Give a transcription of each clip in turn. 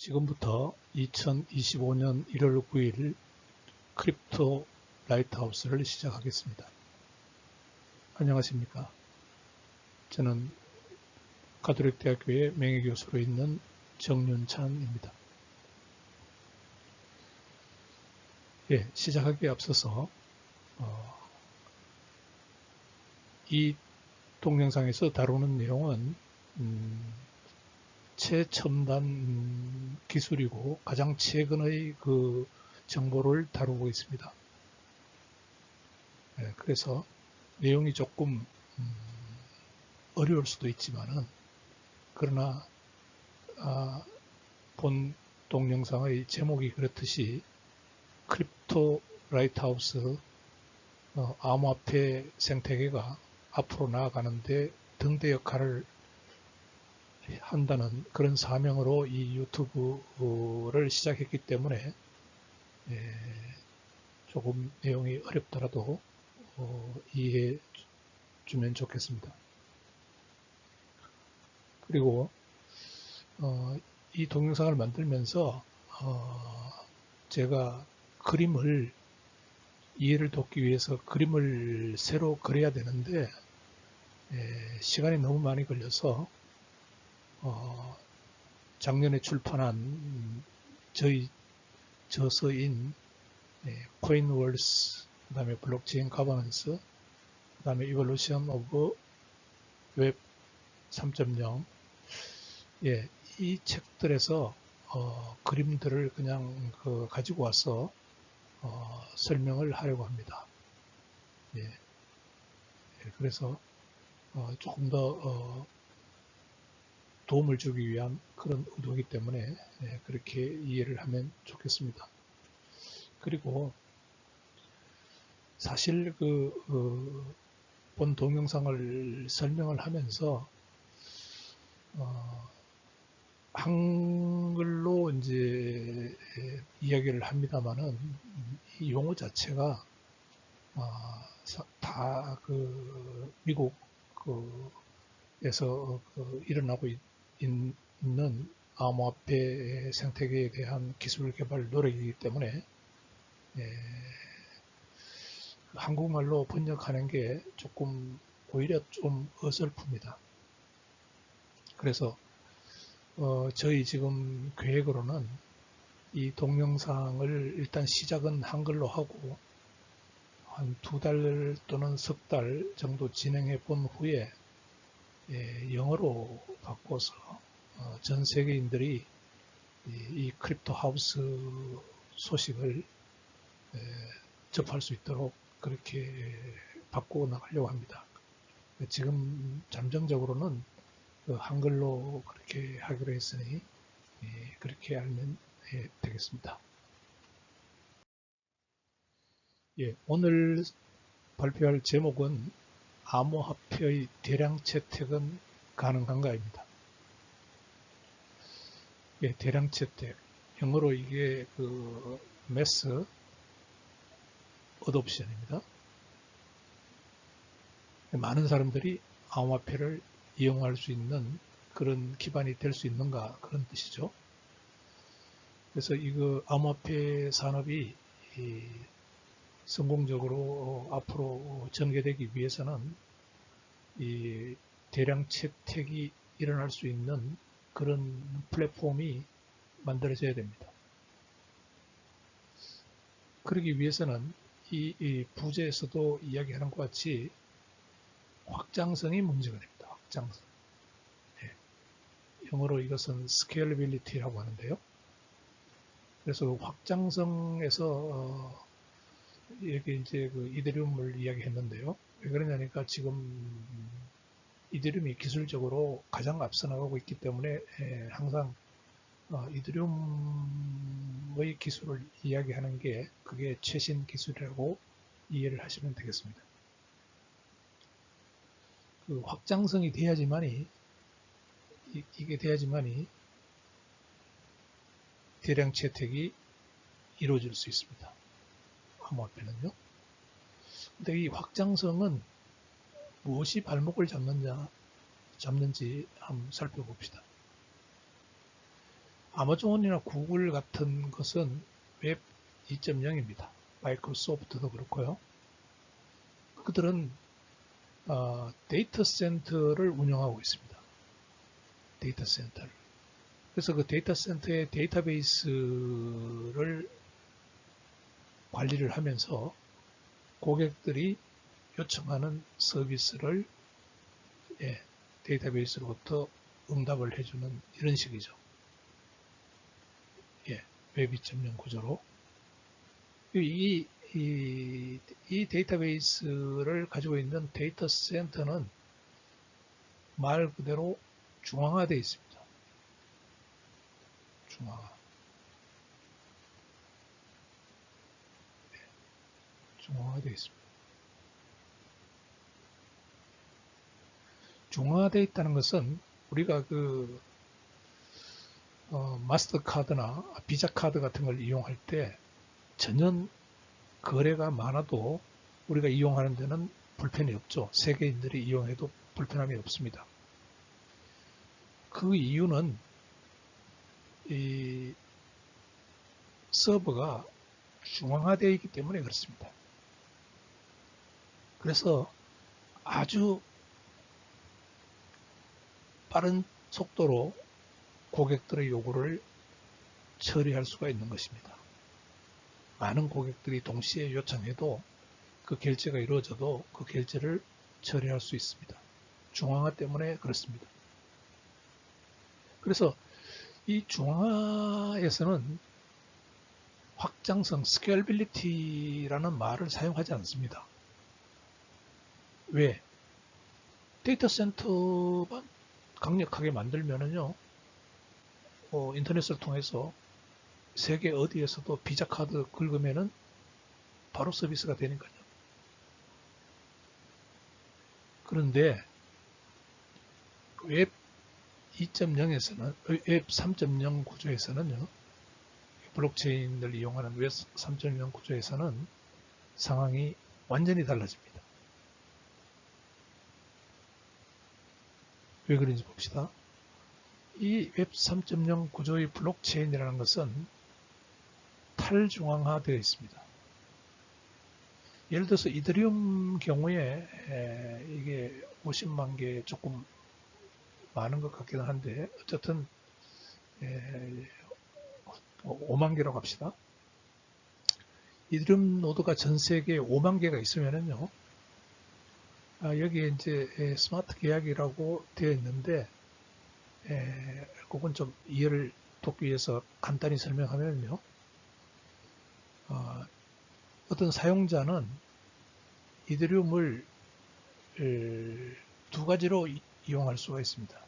지금부터 2025년 1월 9일 크립토 라이트하우스를 시작하겠습니다. 안녕하십니까. 저는 가톨릭대학교의 명예교수로 있는 정윤찬입니다. 시작하기에 앞서서 이 동영상에서 다루는 내용은 최첨단 기술이고 가장 최근의 그 정보를 다루고 있습니다. 그래서 내용이 조금 어려울 수도 있지만은 그러나 본 동영상의 제목이 그렇듯이 크립토 라이트하우스 암호화폐 생태계가 앞으로 나아가는데 등대 역할을 한다는 그런 사명으로 이 유튜브를 시작했기 때문에 조금 내용이 어렵더라도 이해해 주면 좋겠습니다. 그리고 이 동영상을 만들면서 제가 그림을 이해를 돕기 위해서 그림을 새로 그려야 되는데 시간이 너무 많이 걸려서 작년에 출판한 저희 저서인 코인월스, 그 다음에 블록체인 가버넌스, 그 다음에 이볼루션 오브 웹 3.0 이 책들에서 그림들을 그냥 가지고 와서 설명을 하려고 합니다. 그래서 조금 더 도움을 주기 위한 그런 의도이기 때문에 그렇게 이해를 하면 좋겠습니다. 그리고 사실 본 동영상을 설명을 하면서 한글로 이제 이야기를 합니다만은 이 용어 자체가 다 미국에서 일어나고 있는 암호화폐 생태계에 대한 기술 개발 노력이기 때문에 한국말로 번역하는 게 조금 오히려 좀 어설픕니다. 그래서 저희 지금 계획으로는 이 동영상을 일단 시작은 한글로 하고 한 2달 또는 석 달 정도 진행해 본 후에 영어로 바꿔서 전 세계인들이 이 크립토 하우스 소식을 접할 수 있도록 그렇게 바꾸어 나가려고 합니다. 지금 잠정적으로는 한글로 그렇게 하기로 했으니 그렇게 알면 되겠습니다. 오늘 발표할 제목은 암호화폐의 대량 채택은 가능한가입니다. 대량 채택, 영어로 이게 mass adoption입니다. 많은 사람들이 암호화폐를 이용할 수 있는 그런 기반이 될 수 있는가 그런 뜻이죠. 그래서 암호화폐 산업이 성공적으로 앞으로 전개되기 위해서는 이 대량 채택이 일어날 수 있는 그런 플랫폼이 만들어져야 됩니다. 그러기 위해서는 이 부제에서도 이야기하는 것 같이 확장성이 문제가 됩니다. 확장성. 영어로 이것은 scalability라고 하는데요. 그래서 확장성에서 여기 이제 이더리움을 이야기했는데요. 왜 그러냐니까 지금 이더리움이 기술적으로 가장 앞서 나가고 있기 때문에 항상 이더리움의 기술을 이야기하는 게 그게 최신 기술이라고 이해를 하시면 되겠습니다. 확장성이 돼야지만이 이게 돼야지만이 대량 채택이 이루어질 수 있습니다. 암호화폐는요. 근데 이 확장성은 무엇이 발목을 잡는지 한번 살펴봅시다. 아마존이나 구글 같은 것은 웹 2.0입니다. 마이크로소프트도 그렇고요. 그들은 데이터 센터를 운영하고 있습니다. 데이터 센터를. 그래서 그 데이터 센터의 데이터베이스를 관리를 하면서 고객들이 요청하는 서비스를 데이터베이스로부터 응답을 해주는 이런 식이죠. 웹 2.0 구조로. 이 데이터베이스를 가지고 있는 데이터 센터는 말 그대로 중앙화되어 있습니다. 중앙화되어 있습니다. 중앙화되어 있다는 것은 우리가 마스터카드나 비자 카드 같은 걸 이용할 때 전혀 거래가 많아도 우리가 이용하는 데는 불편이 없죠. 세계인들이 이용해도 불편함이 없습니다. 그 이유는 이 서버가 중앙화되어 있기 때문에 그렇습니다. 그래서 아주 빠른 속도로 고객들의 요구를 처리할 수가 있는 것입니다. 많은 고객들이 동시에 요청해도 그 결제가 이루어져도 그 결제를 처리할 수 있습니다. 중앙화 때문에 그렇습니다. 그래서 이 중앙화에서는 확장성, 스케일빌리티라는 말을 사용하지 않습니다. 왜? 데이터 센터만 강력하게 만들면은요, 인터넷을 통해서 세계 어디에서도 비자 카드 긁으면은 바로 서비스가 되니까요. 그런데 웹 2.0에서는, 웹 3.0 구조에서는요, 블록체인을 이용하는 웹 3.0 구조에서는 상황이 완전히 달라집니다. 왜 그런지 봅시다. 이 웹 3.0 구조의 블록체인이라는 것은 탈중앙화되어 있습니다. 예를 들어서 이더리움 경우에 이게 50만 개 조금 많은 것 같기도 한데 어쨌든 5만 개라고 합시다. 이더리움 노드가 전 세계에 5만 개가 있으면은요, 여기에 이제 스마트 계약이라고 되어 있는데, 그건 좀 이해를 돕기 위해서 간단히 설명하면요, 어떤 사용자는 이더리움을 두 가지로 이용할 수가 있습니다.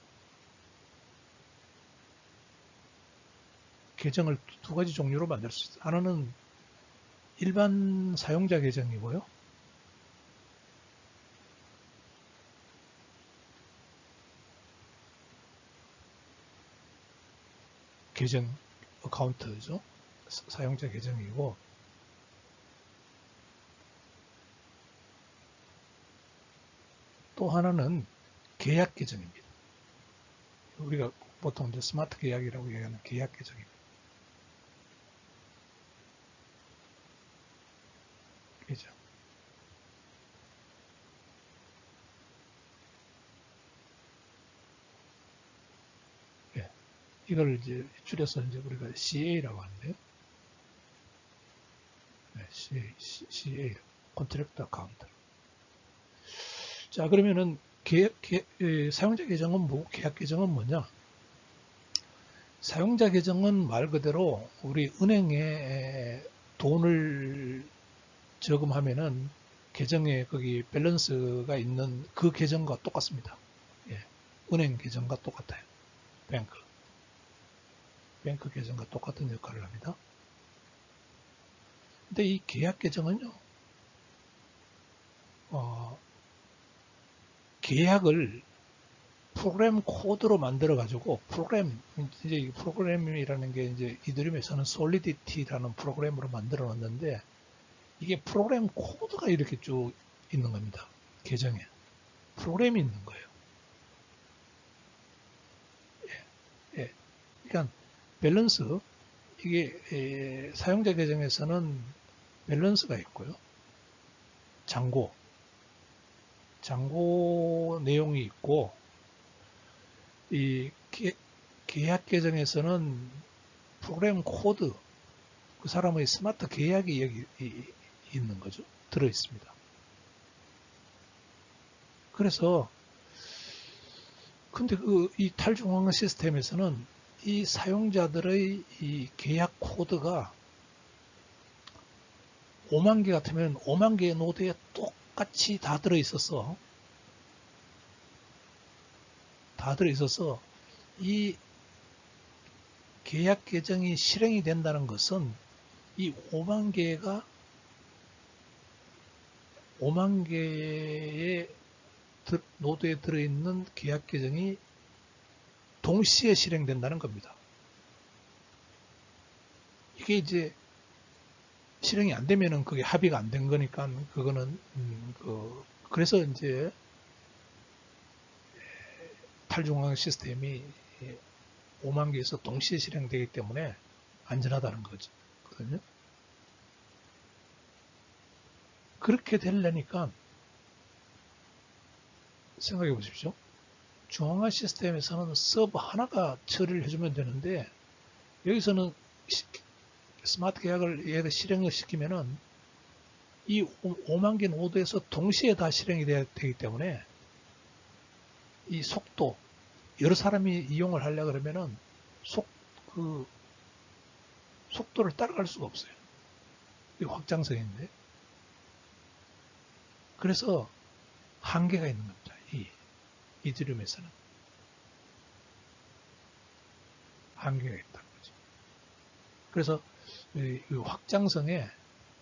계정을 두 가지 종류로 만들 수 있어요. 하나는 일반 사용자 계정이고요. 계정 어카운트죠. 사용자 계정이고, 또 하나는 계약 계정입니다. 우리가 보통 이제 스마트 계약이라고 얘기하는 계약 계정입니다. 계정. 예. 이걸 이제 줄여서 이제 우리가 CA라고 하는데요. 네, CA, 컨트랙트 어카운트. 자, 그러면은 사용자 계정은 뭐고 계약 계정은 뭐냐? 사용자 계정은 말 그대로 우리 은행에 돈을 저금하면은 계정에 거기 밸런스가 있는 그 계정과 똑같습니다. 예, 은행 계정과 똑같아요. 뱅크 계정과 똑같은 역할을 합니다. 근데 이 계약 계정은요, 계약을 프로그램 코드로 만들어 가지고 이제 이 프로그램이라는 게 이제 이더리움에서는 솔리디티라는 프로그램으로 만들어 놨는데 이게 프로그램 코드가 이렇게 쭉 있는 겁니다. 계정에 프로그램이 있는 거예요. 예. 그러니까 밸런스, 이게 사용자 계정에서는 밸런스가 있고요. 잔고 내용이 있고, 이 계약 계정에서는 프로그램 코드, 그 사람의 스마트 계약이 여기 있는 거죠. 들어 있습니다. 그래서 근데 이 탈중앙화 시스템에서는 이 사용자들의 이 계약 코드가 5만 개 같으면 5만 개의 노드에 똑같이 다 들어 있어서 이 계약 계정이 실행이 된다는 것은 이 5만 개의 노드에 들어있는 계약 계정이 동시에 실행된다는 겁니다. 이게 이제 실행이 안 되면은 그게 합의가 안 된 거니까 그거는 그래서 이제 탈중앙 시스템이 5만 개에서 동시에 실행되기 때문에 안전하다는 거거든요. 그렇게 되려니까 생각해 보십시오. 중앙화 시스템에서는 서버 하나가 처리를 해주면 되는데 여기서는 스마트 계약을 얘가 실행을 시키면은 이 5만 개 노드에서 동시에 다 실행이 되기 때문에 이 속도, 여러 사람이 이용을 하려고 그러면은 속도를 따라갈 수가 없어요. 이게 확장성인데. 그래서 한계가 있는 겁니다. 이더리움에서는. 한계가 있다는 거죠. 그래서 이 확장성에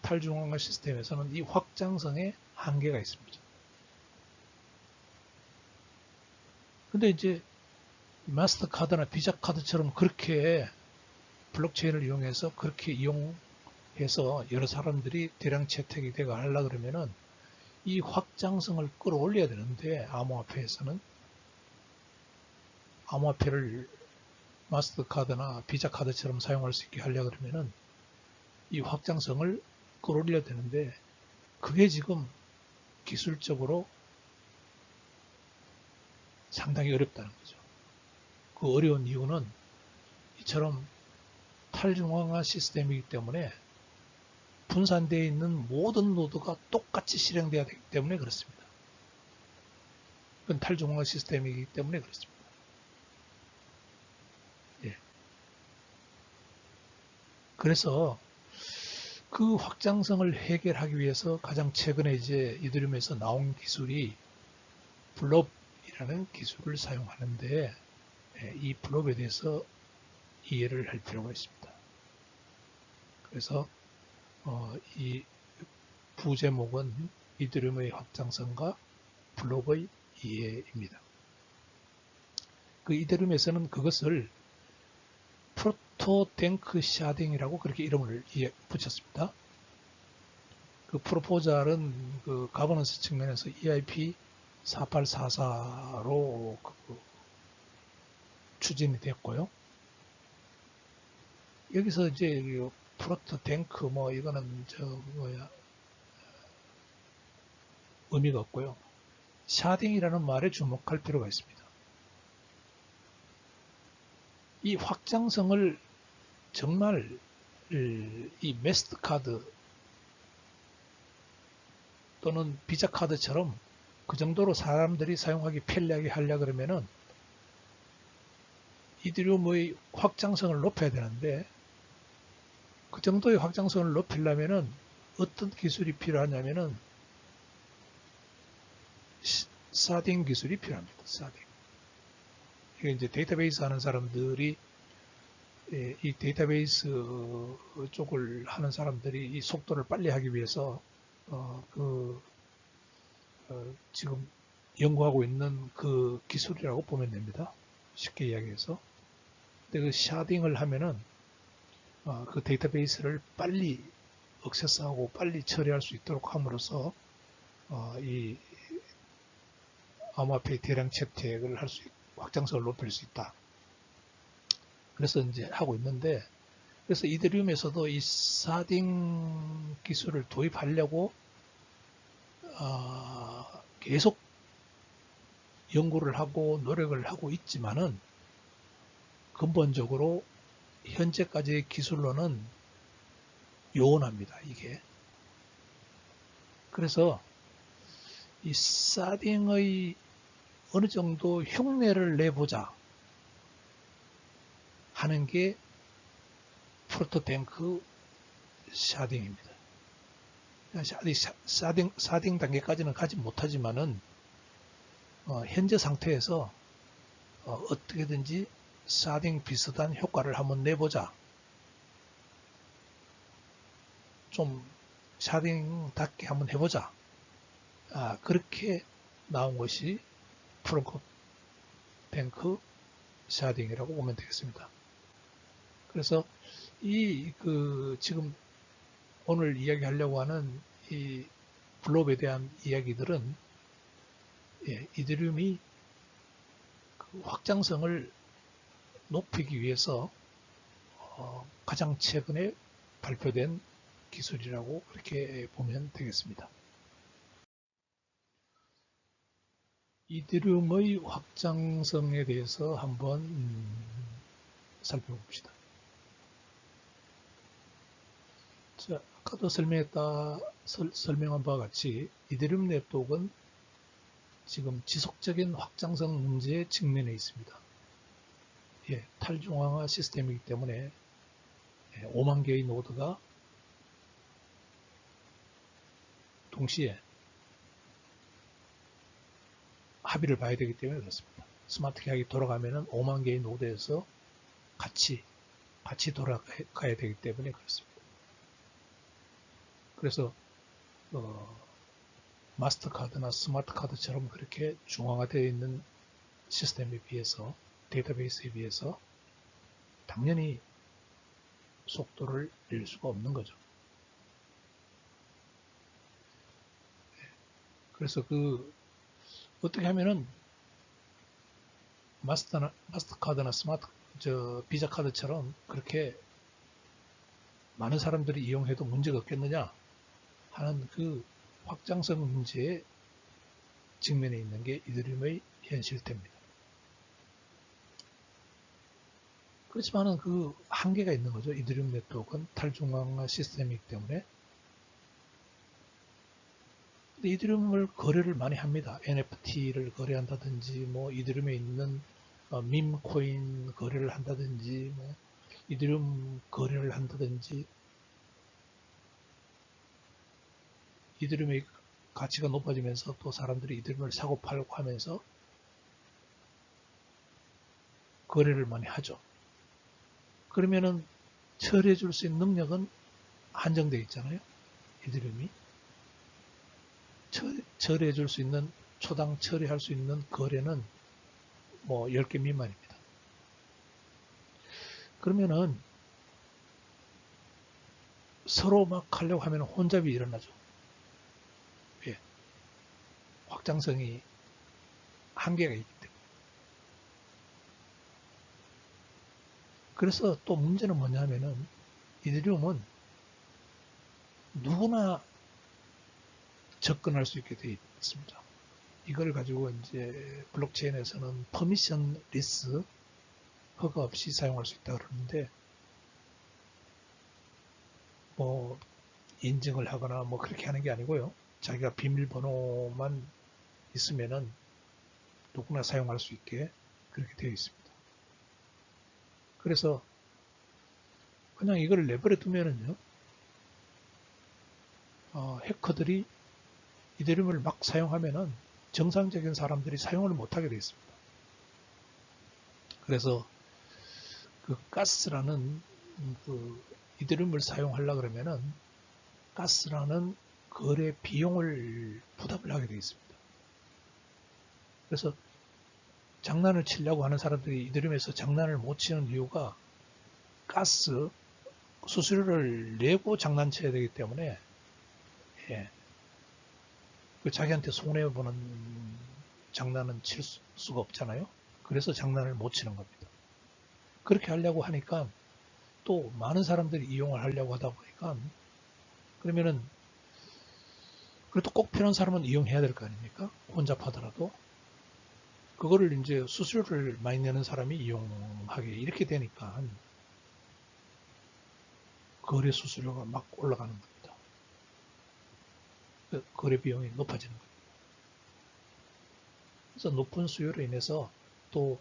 탈중앙화 시스템에서는 이 확장성에 한계가 있습니다. 근데 이제 마스터카드나 비자 카드처럼 그렇게 블록체인을 이용해서 그렇게 이용해서 여러 사람들이 대량 채택이 되고 하려고 그러면은 이 확장성을 끌어올려야 되는데 암호화폐에서는 암호화폐를 마스터카드나 비자 카드처럼 사용할 수 있게 하려고 그러면은 이 확장성을 끌어올려야 되는데 그게 지금 기술적으로 상당히 어렵다는 거죠. 그 어려운 이유는 이처럼 탈중앙화 시스템이기 때문에 분산되어 있는 모든 노드가 똑같이 실행돼야 되기 때문에 그렇습니다. 그건 탈중앙화 시스템이기 때문에 그렇습니다. 예. 그래서 그 확장성을 해결하기 위해서 가장 최근에 이제 이더리움에서 나온 기술이 블롭이라는 기술을 사용하는데 이 블롭에 대해서 이해를 할 필요가 있습니다. 그래서 이 부제목은 이더리움의 확장성과 블록의 이해입니다. 그 이더리움에서는 그것을 프로토탱크 샤딩이라고 그렇게 이름을 붙였습니다. 그 프로포잘은 그 가버넌스 측면에서 EIP 4844로 추진이 됐고요. 여기서 이제 프로토탱크 이거는 의미가 없고요. 샤딩이라는 말에 주목할 필요가 있습니다. 이 확장성을 정말 이 마스터카드 또는 비자 카드처럼 그 정도로 사람들이 사용하기 편리하게 하려고 그러면은 이더리움의 확장성을 높여야 되는데 그 정도의 확장성을 높이려면은 어떤 기술이 필요하냐면은 사딩 기술이 필요합니다. 사딩. 이게 이제 데이터베이스 하는 사람들이 이 데이터베이스 쪽을 하는 사람들이 이 속도를 빨리 하기 위해서 지금 연구하고 있는 그 기술이라고 보면 됩니다. 쉽게 이야기해서. 근데 그 샤딩을 하면은 그 데이터베이스를 빨리 액세스하고 빨리 처리할 수 있도록 함으로써 이 암호화폐 대량 채택을 할 수 있고 확장성을 높일 수 있다. 그래서 이제 하고 있는데, 그래서 이더리움에서도 이 사딩 기술을 도입하려고 계속 연구를 하고 노력을 하고 있지만은 근본적으로 현재까지의 기술로는 요원합니다, 이게. 그래서 이 사딩의 어느 정도 흉내를 내보자 하는 게 프로토뱅크 샤딩입니다. 사딩 단계까지는 가지 못하지만은 현재 상태에서 어떻게든지 사딩 비슷한 효과를 한번 내보자. 좀 사딩답게 한번 해보자. 그렇게 나온 것이 프로토뱅크 샤딩이라고 보면 되겠습니다. 그래서 지금 오늘 이야기하려고 하는 이 블롭에 대한 이야기들은 이더리움이 그 확장성을 높이기 위해서 가장 최근에 발표된 기술이라고 그렇게 보면 되겠습니다. 이더리움의 확장성에 대해서 한번 살펴봅시다. 자, 아까도 설명한 바와 같이 이더리움 네트워크는 지금 지속적인 확장성 문제에 직면해 있습니다. 탈중앙화 시스템이기 때문에 5만 개의 노드가 동시에 합의를 봐야 되기 때문에 그렇습니다. 스마트 계약이 돌아가면은 5만 개의 노드에서 같이 돌아가야 되기 때문에 그렇습니다. 그래서 마스터카드나 스마트카드처럼 그렇게 중앙화되어 있는 시스템에 비해서, 데이터베이스에 비해서 당연히 속도를 낼 수가 없는 거죠. 그래서 어떻게 하면은 마스터카드나 비자 카드처럼 그렇게 많은 사람들이 이용해도 문제가 없겠느냐 하는 그 확장성 문제에 직면해 있는 게 이더리움의 현 실태입니다. 그렇지만은 그 한계가 있는 거죠. 이더리움 네트워크는 탈중앙화 시스템이기 때문에. 근데 이더리움을 거래를 많이 합니다. NFT를 거래한다든지, 뭐 이더리움에 있는 밈 코인 거래를 한다든지, 뭐 이더리움 거래를 한다든지, 이더리움의 가치가 높아지면서 또 사람들이 이더리움을 사고 팔고 하면서 거래를 많이 하죠. 그러면은 처리해 줄 수 있는 능력은 한정되어 있잖아요. 이더리움이 처리해 줄 수 있는, 초당 처리할 수 있는 거래는 뭐 10개 미만입니다. 그러면은 서로 막 하려고 하면 혼잡이 일어나죠. 예. 확장성이 한계가 있기 때문에. 그래서 또 문제는 뭐냐면은 이더리움은 누구나 접근할 수 있게 되어 있습니다. 이걸 가지고 이제 블록체인에서는 퍼미션 리스, 허가 없이 사용할 수 있다 그러는데, 뭐 인증을 하거나 뭐 그렇게 하는 게 아니고요. 자기가 비밀번호만 있으면은 누구나 사용할 수 있게 그렇게 되어 있습니다. 그래서 그냥 이걸 내버려 두면은요, 해커들이 이더리움을 막 사용하면은 정상적인 사람들이 사용을 못하게 되어 있습니다. 그래서 그 가스라는 이더리움을 사용하려고 그러면은 가스라는 거래 비용을 부담을 하게 되어 있습니다. 그래서 장난을 치려고 하는 사람들이 이더리움에서 장난을 못 치는 이유가 가스 수수료를 내고 장난쳐야 되기 때문에, 자기한테 손해보는 장난은 칠 수가 없잖아요. 그래서 장난을 못 치는 겁니다. 그렇게 하려고 하니까 또 많은 사람들이 이용을 하려고 하다 보니까 그러면은 그래도 꼭 필요한 사람은 이용해야 될 거 아닙니까? 혼잡하더라도. 그거를 이제 수수료를 많이 내는 사람이 이용하게 이렇게 되니까 거래 수수료가 막 올라가는 겁니다. 거래 비용이 높아지는 거예요. 그래서 높은 수요로 인해서 또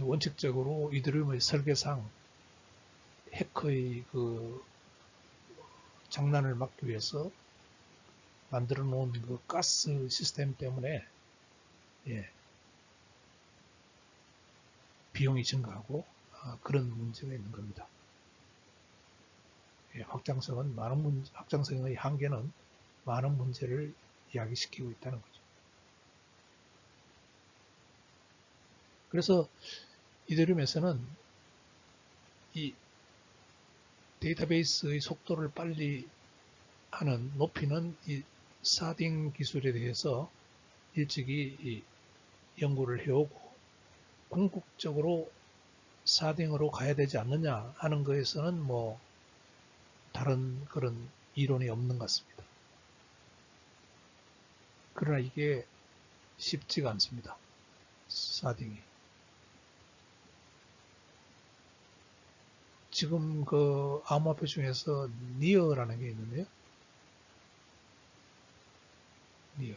원칙적으로 이더리움의 설계상 해커의 그 장난을 막기 위해서 만들어 놓은 그 가스 시스템 때문에 예, 비용이 증가하고 그런 문제가 있는 겁니다. 예, 확장성의 한계는 많은 문제를 이야기시키고 있다는 거죠. 그래서 이더리움에서는 이 데이터베이스의 속도를 빨리 높이는 이 사딩 기술에 대해서 일찍이 연구를 해오고 궁극적으로 사딩으로 가야 되지 않느냐 하는 것에서는 뭐 다른 그런 이론이 없는 것 같습니다. 그러나 이게 쉽지가 않습니다. 사딩이. 지금 그 암호화폐 중에서 니어라는 게 있는데요. 니어.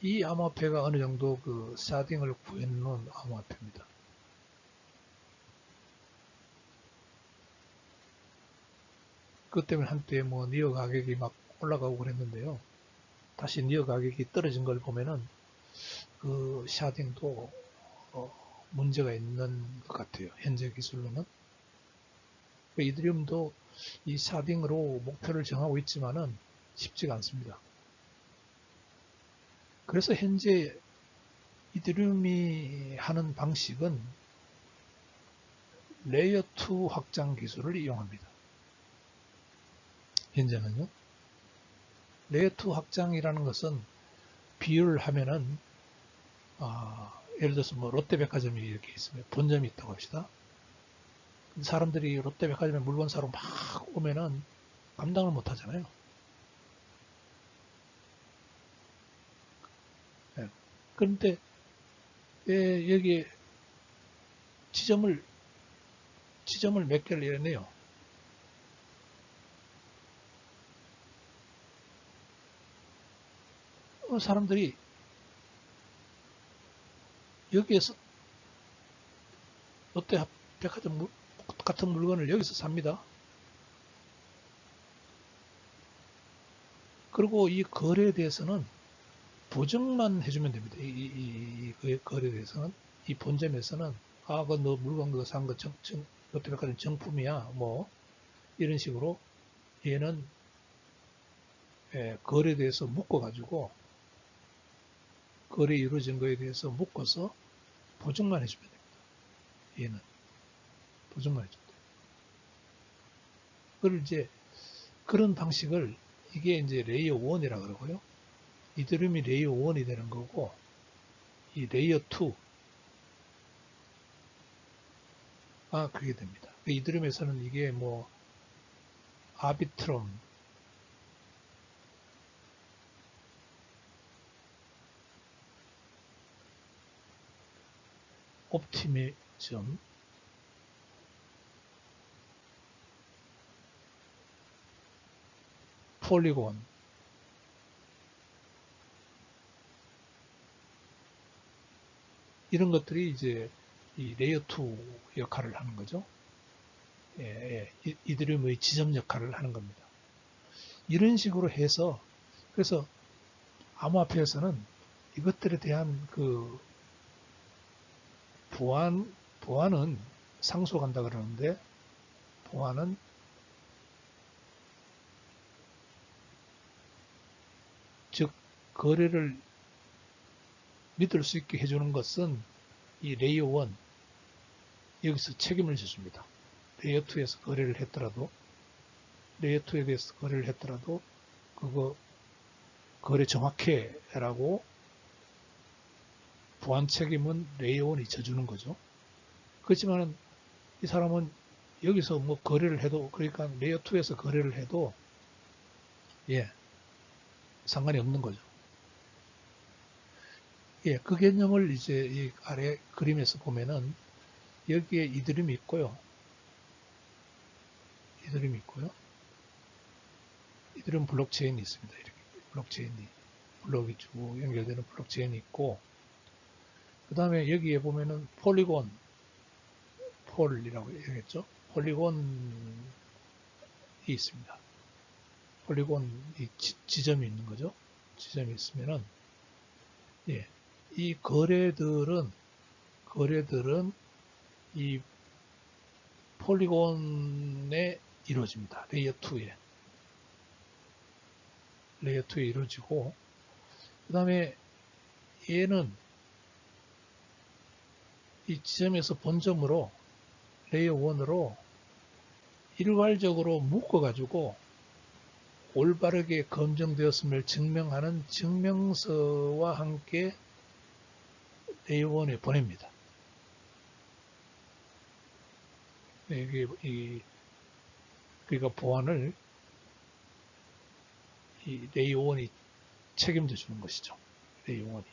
이 암호화폐가 어느 정도 그 사딩을 구해놓은 암호화폐입니다. 그것 때문에 한때 뭐 니어 가격이 막 올라가고 그랬는데요. 다시 니어 가격이 떨어진 걸 보면은 그 샤딩도 문제가 있는 것 같아요. 현재 기술로는. 이더리움도 이 샤딩으로 목표를 정하고 있지만은 쉽지가 않습니다. 그래서 현재 이더리움이 하는 방식은 레이어 2 확장 기술을 이용합니다. 현재는요. 레이어 2 확장이라는 것은 비유를 하면은 예를 들어서 뭐 롯데백화점이 이렇게 있으면 본점이 있다고 합시다. 사람들이 롯데백화점에 물건 사러 막 오면은 감당을 못 하잖아요. 예. 그런데 여기에 지점을 몇 개를 내네요. 사람들이 여기에서 롯데백화점 같은 물건을 여기서 삽니다. 그리고 이 거래에 대해서는 보증만 해주면 됩니다. 이 거래에 대해서는 이 본점에서는 그 너 물건 그거 산 거 롯데백화점 정품이야 뭐 이런 식으로 얘는 거래에 대해서 묶어가지고 거래 이루어진 거에 대해서 묶어서 보증만 해주면 됩니다. 얘는 보증만 해주면 돼요. 그걸 이제 그런 방식을 이게 이제 레이어 1이라 그러고요. 이더리움이 레이어 1이 되는 거고 이 레이어 2가 그게 됩니다. 이더리움에서는 이게 뭐 아비트럼 옵티미즘 폴리곤 이런 것들이 이제 이 레이어 2 역할을 하는 거죠. 이더리움의 지점 역할을 하는 겁니다. 이런 식으로 해서 그래서 암호화폐에서는 이것들에 대한 그 보안은 상속한다 그러는데 보안은 즉 거래를 믿을 수 있게 해주는 것은 이 레이어 1 여기서 책임을 져줍니다. 레이어 2에서 거래를 했더라도 레이어 2에 대해서 거래를 했더라도 그거 거래 정확해라고 보안 책임은 레이어 1이 져주는 거죠. 그렇지만은 이 사람은 여기서 뭐 거래를 해도, 그러니까 레이어 2에서 거래를 해도 예, 상관이 없는 거죠. 예, 그 개념을 이제 이 아래 그림에서 보면은 여기에 이더리움이 있고요. 이더리움이 있고요. 이더리움 블록체인이 있습니다. 이렇게 블록체인이 블록이 쭉 연결되는 블록체인이 있고, 그 다음에 여기에 보면은 폴리곤, 폴이라고 얘기했죠. 폴리곤이 있습니다. 폴리곤이 지점이 있는 거죠. 지점이 있으면은 예, 이 거래들은 이 폴리곤에 이루어집니다. 레이어2에 이루어지고, 그 다음에 얘는 이 지점에서 본점으로 레이어 1으로 일괄적으로 묶어가지고 올바르게 검증되었음을 증명하는 증명서와 함께 레이어 1에 보냅니다. 이게 그러니까 보안을 이 레이어 1이 책임져 주는 것이죠. 레이어 1이.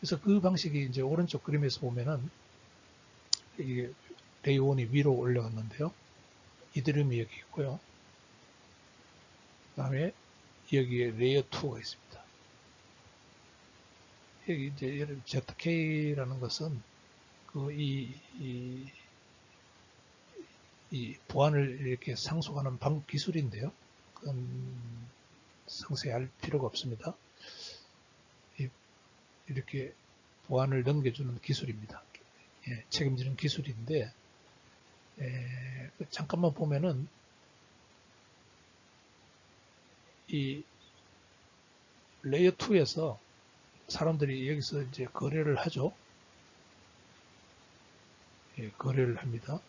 그래서 그 방식이 이제 오른쪽 그림에서 보면은 이게 레이어 1이 위로 올라갔는데요. 이더리움이 여기 있고요. 그 다음에 여기에 레이어 2가 있습니다. 여기 이제 예를 ZK라는 것은 이 보안을 이렇게 상속하는 기술인데요. 그건 상세히 알 필요가 없습니다. 이렇게 보안을 넘겨주는 기술입니다. 예, 책임지는 기술인데, 잠깐만 보면은 이 레이어 2에서 사람들이 여기서 이제 거래를 하죠. 예, 거래를 합니다.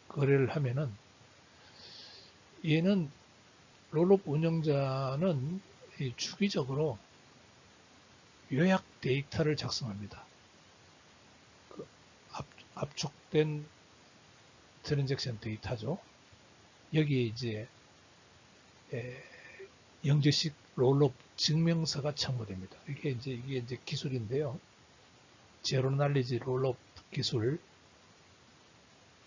거래를 하면은 얘는 롤업 운영자는 주기적으로 요약 데이터를 작성합니다. 그 압축된 트랜잭션 데이터죠. 여기에 이제 영재식 롤업 증명서가 첨부됩니다. 이게 이제 기술인데요. 제로 날리지 롤업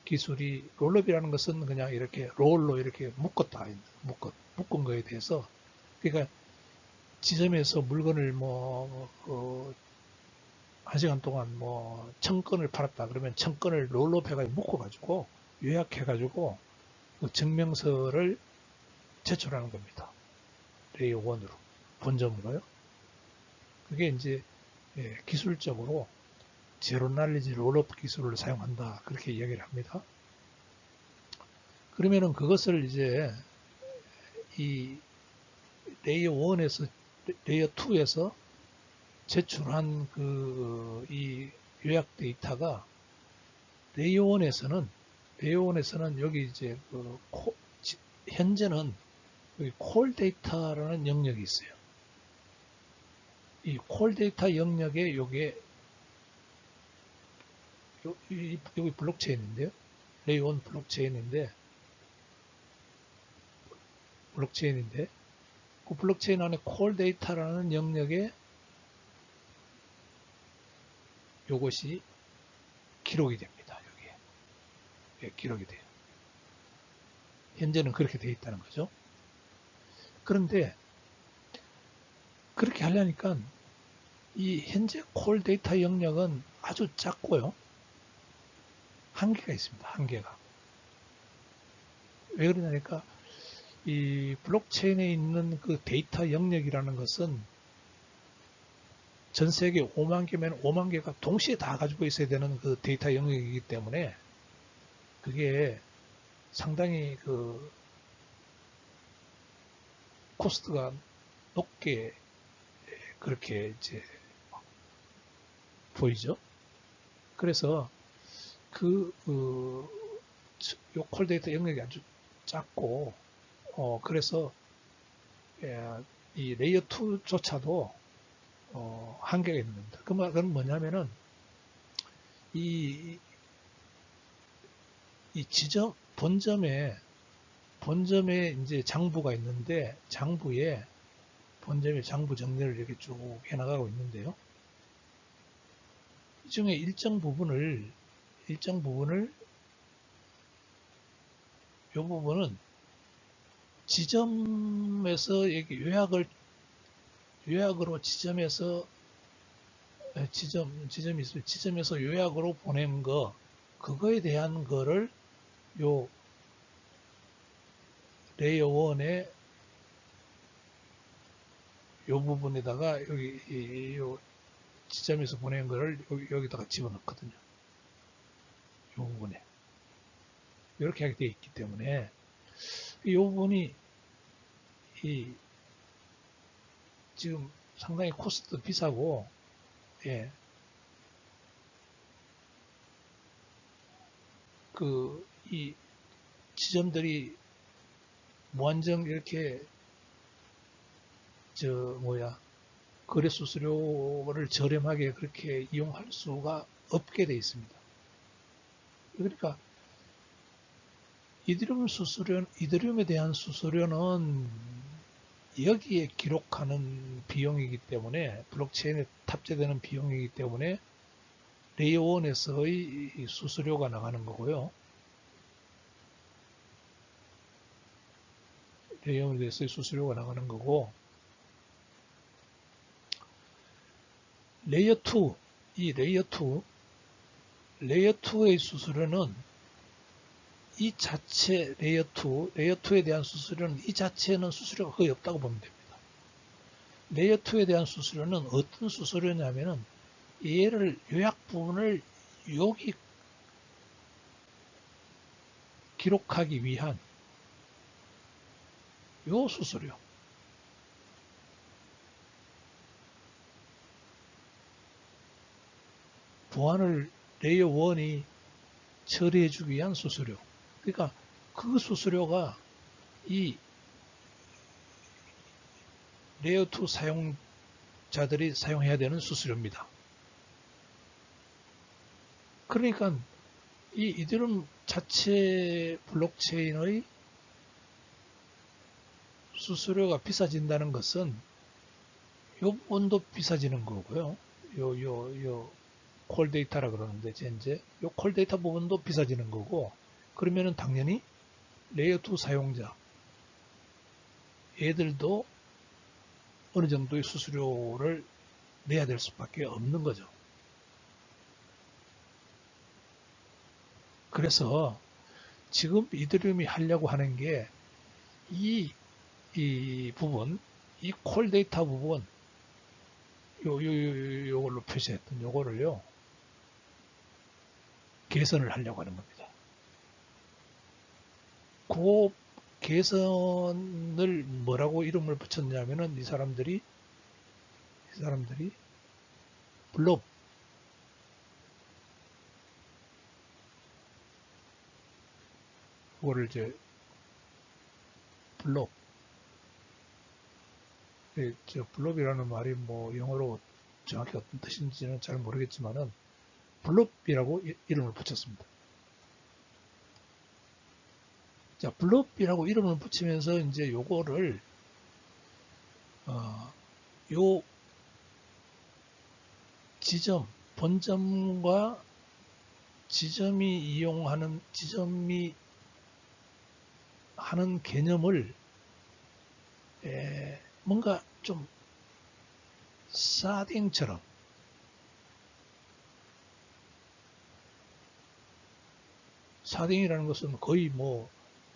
기술이 롤업이라는 것은 그냥 이렇게 롤로 이렇게 묶은 거에 대해서, 그러니까 지점에서 물건을 한 시간 동안 1000건을 팔았다 그러면 1000건을 롤업 해가지고 묶어가지고 요약해가지고 그 증명서를 제출하는 겁니다. 레이어 1으로, 본점으로요. 그게 이제 기술적으로 제로 날리지 롤업 기술을 사용한다, 그렇게 이야기를 합니다. 그러면은 그것을 이제 이 레이어 1에서 레이어 2에서 제출한 이 요약 데이터가 레이어 1에서는 여기 이제 현재는 여기 콜 데이터라는 영역이 있어요. 이 콜 데이터 영역에 요게 여기 블록체인인데요. 레이어 1 블록체인인데 그 블록체인 안에 콜 데이터라는 영역에 요것이 기록이 됩니다. 여기에. 예, 기록이 돼요. 현재는 그렇게 되어 있다는 거죠. 그런데 그렇게 하려니까 이 현재 콜 데이터 영역은 아주 작고요. 한계가 있습니다. 한계가. 왜 그러냐니까 이 블록체인에 있는 그 데이터 영역이라는 것은 전 세계 5만 개면 5만 개가 동시에 다 가지고 있어야 되는 그 데이터 영역이기 때문에 그게 상당히 그 코스트가 높게 그렇게 이제 보이죠. 그래서 요 콜 데이터 영역이 아주 작고, 그래서 이 레이어 2조차도 한계가 있는 겁니다. 그건 뭐냐면은 이, 이 지점, 본점에 이제 장부가 있는데, 본점에 장부 정리를 이렇게 쭉 해나가고 있는데요. 이 중에 일정 부분을, 이 부분은 지점에서 이렇게 요약으로 지점이 있어요. 지점에서 요약으로 보낸 그거에 대한 거를 요 레이어 1의 요 부분에다가 요 지점에서 보낸 거를 여기다가 집어넣거든요. 요 부분에. 이렇게 하게 되어 있기 때문에 이 부분이 지금 상당히 코스트 비싸고, 예, 이 지점들이 무한정 이렇게 거래 수수료를 저렴하게 그렇게 이용할 수가 없게 되어 있습니다. 그러니까 이더리움에 대한 수수료는 여기에 기록하는 비용이기 때문에, 블록체인에 탑재되는 비용이기 때문에 레이어 1에서의 수수료가 나가는 거고요. 레이어 1에서의 수수료가 나가는 거고, 레이어 2, 레이어 2의 수수료는 이 자체 레이어 2에 대한 수수료는 이 자체는 수수료가 거의 없다고 보면 됩니다. 레이어 2에 대한 수수료는 어떤 수수료냐면은 얘를 요약 부분을 여기 기록하기 위한 요 수수료. 보안을 레이어 1이 처리해주기 위한 수수료. 그러니까 그 수수료가 이 레이어 2 사용자들이 사용해야 되는 수수료입니다. 그러니까 이 이더리움 자체 블록체인의 수수료가 비싸진다는 것은 요 부분도 비싸지는 거고요. 콜 데이터라 그러는데, 이제 요 콜 데이터 부분도 비싸지는 거고, 그러면은 당연히 레이어 2 사용자 얘들도 어느 정도의 수수료를 내야 될 수밖에 없는 거죠. 그래서 지금 이더리움이 하려고 하는 게 이 부분, 이 콜 데이터 부분, 요걸로 표시했던 요거를요, 개선을 하려고 하는 겁니다. 그 개선을 뭐라고 이름을 붙였냐면은 이 사람들이 블롭, 그거를 이제 블롭, 블롭이라는 말이 뭐 영어로 정확히 어떤 뜻인지는 잘 모르겠지만은 블롭이라고 이름을 붙였습니다. 자, 블롭이라고 이름을 붙이면서 이제 요거를 요 지점, 본점과 지점이 하는 개념을 뭔가 좀 사딩처럼, 사딩이라는 것은 거의 뭐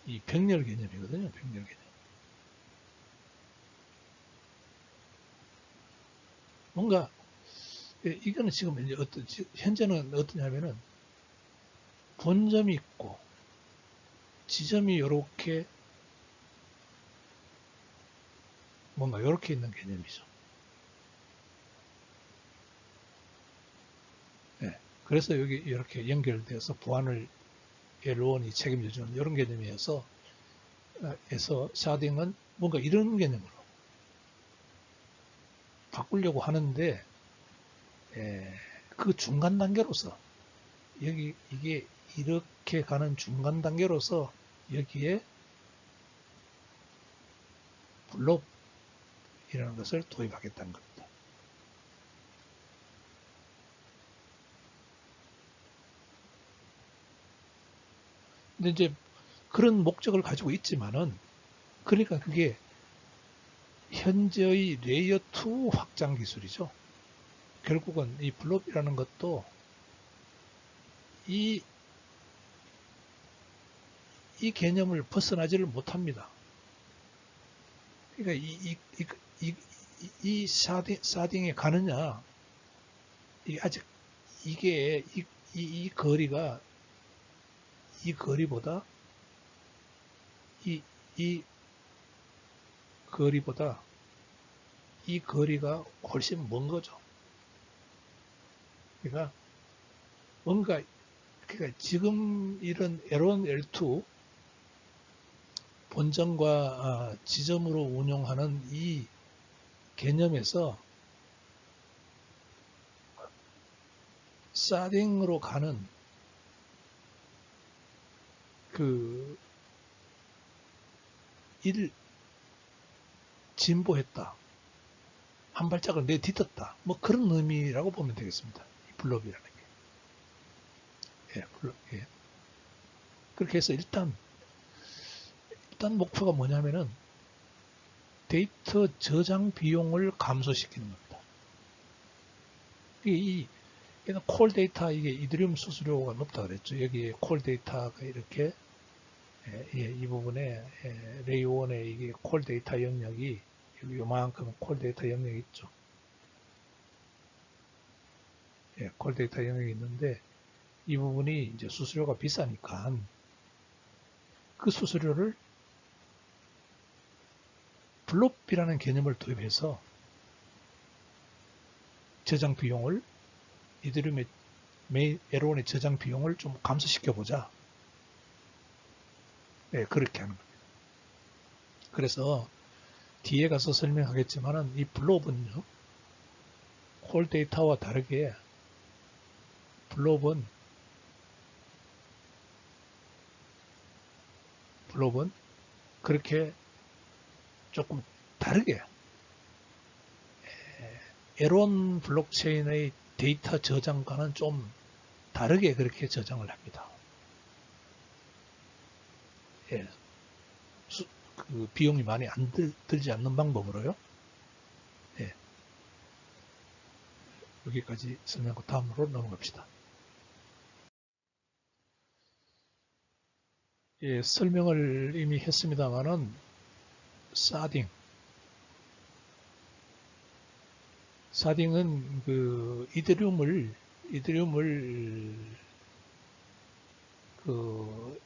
이 병렬 개념이거든요. 병렬 개념. 뭔가 이거는 지금 현재는 어떠냐면은 본점이 있고 지점이 이렇게 뭔가 이렇게 있는 개념이죠. 네. 그래서 여기 이렇게 연결돼서 보안을 L1이 책임져주는 이런 개념이어서 샤딩은 뭔가 이런 개념으로 바꾸려고 하는데 그 중간 단계로서 여기 이게 이렇게 가는 중간 단계로서 여기에 블롭이라는 것을 도입하겠다는 겁니다. 근데 이제 그런 목적을 가지고 있지만은, 그러니까 그게 현재의 레이어 2 확장 기술이죠. 결국은 이 블롭이라는 것도 이 개념을 벗어나지를 못합니다. 그러니까 이 사딩에 가느냐, 아직 이게 이 거리가 이 거리보다 이 거리보다 이 거리가 훨씬 먼 거죠. 그러니까 뭔가 그러니까 지금 이런 L1, L2 본점과 지점으로 운용하는 이 개념에서 사딩으로 가는 그 진보했다. 한 발짝을 내딛었다. 뭐 그런 의미라고 보면 되겠습니다. 이 블롭이라는 게. 예, 블롭, 예. 그렇게 해서 일단 목표가 뭐냐면은 데이터 저장 비용을 감소시키는 겁니다. 콜 데이터, 이게 이더리움 수수료가 높다 그랬죠. 여기에 콜 데이터가 이렇게, 이 부분에, 레이온에 이게 콜 데이터 영역이, 요만큼 콜 데이터 영역이 있죠. 콜 데이터 영역이 있는데, 이 부분이 이제 수수료가 비싸니까, 그 수수료를 블롭이라는 개념을 도입해서 저장 비용을, 이더리움의 L1의 저장 비용을 좀 감소시켜보자. 그렇게 하는 겁니다. 그래서 뒤에 가서 설명하겠지만은 이 블롭은요, 콜 데이터와 다르게 블롭은 그렇게 조금 다르게 L1 블록체인의 데이터 저장과는 좀 다르게 그렇게 저장을 합니다. 그 비용이 많이 안 들지 않는 방법으로요. 여기까지 설명하고 다음으로 넘어갑시다. 설명을 이미 했습니다만은 사딩은 그 이더리움을 그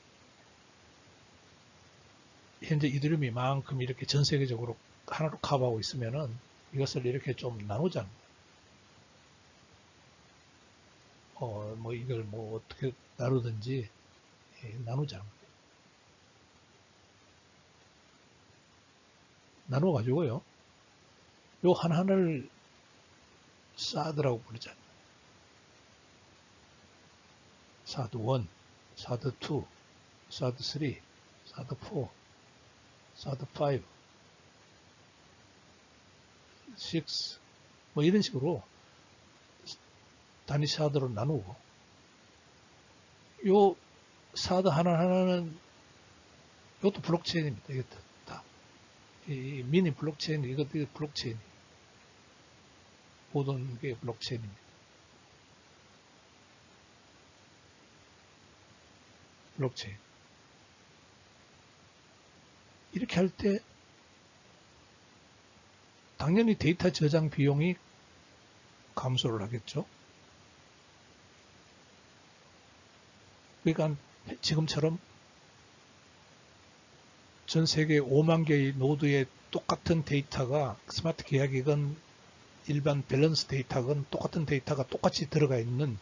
현재 이더리움이 만큼 이렇게 전 세계적으로 하나로 커버하고 있으면은 이것을 이렇게 좀 나누자. 뭐 이걸 뭐 어떻게 나누든지 나누자. 나눠가지고요. 요 하나를 사드라고 부르잖아요. 사드 1, 사드 2, 사드 3, 사드 4, 사드 5, 6, 뭐 이런 식으로 단위 사드로 나누고, 요 사드 하나하나는 이것도 블록체인입니다. 이것도 다. 이 미니 블록체인, 이것도 블록체인. 모든 게 블록체인입니다. 블록체인. 이렇게 할 때 당연히 데이터 저장 비용이 감소를 하겠죠. 그러니까 지금처럼 전 세계 5만 개의 노드의 똑같은 데이터가 스마트 계약이건 일반 밸런스 데이터건 똑같은 데이터가 똑같이 들어가 있는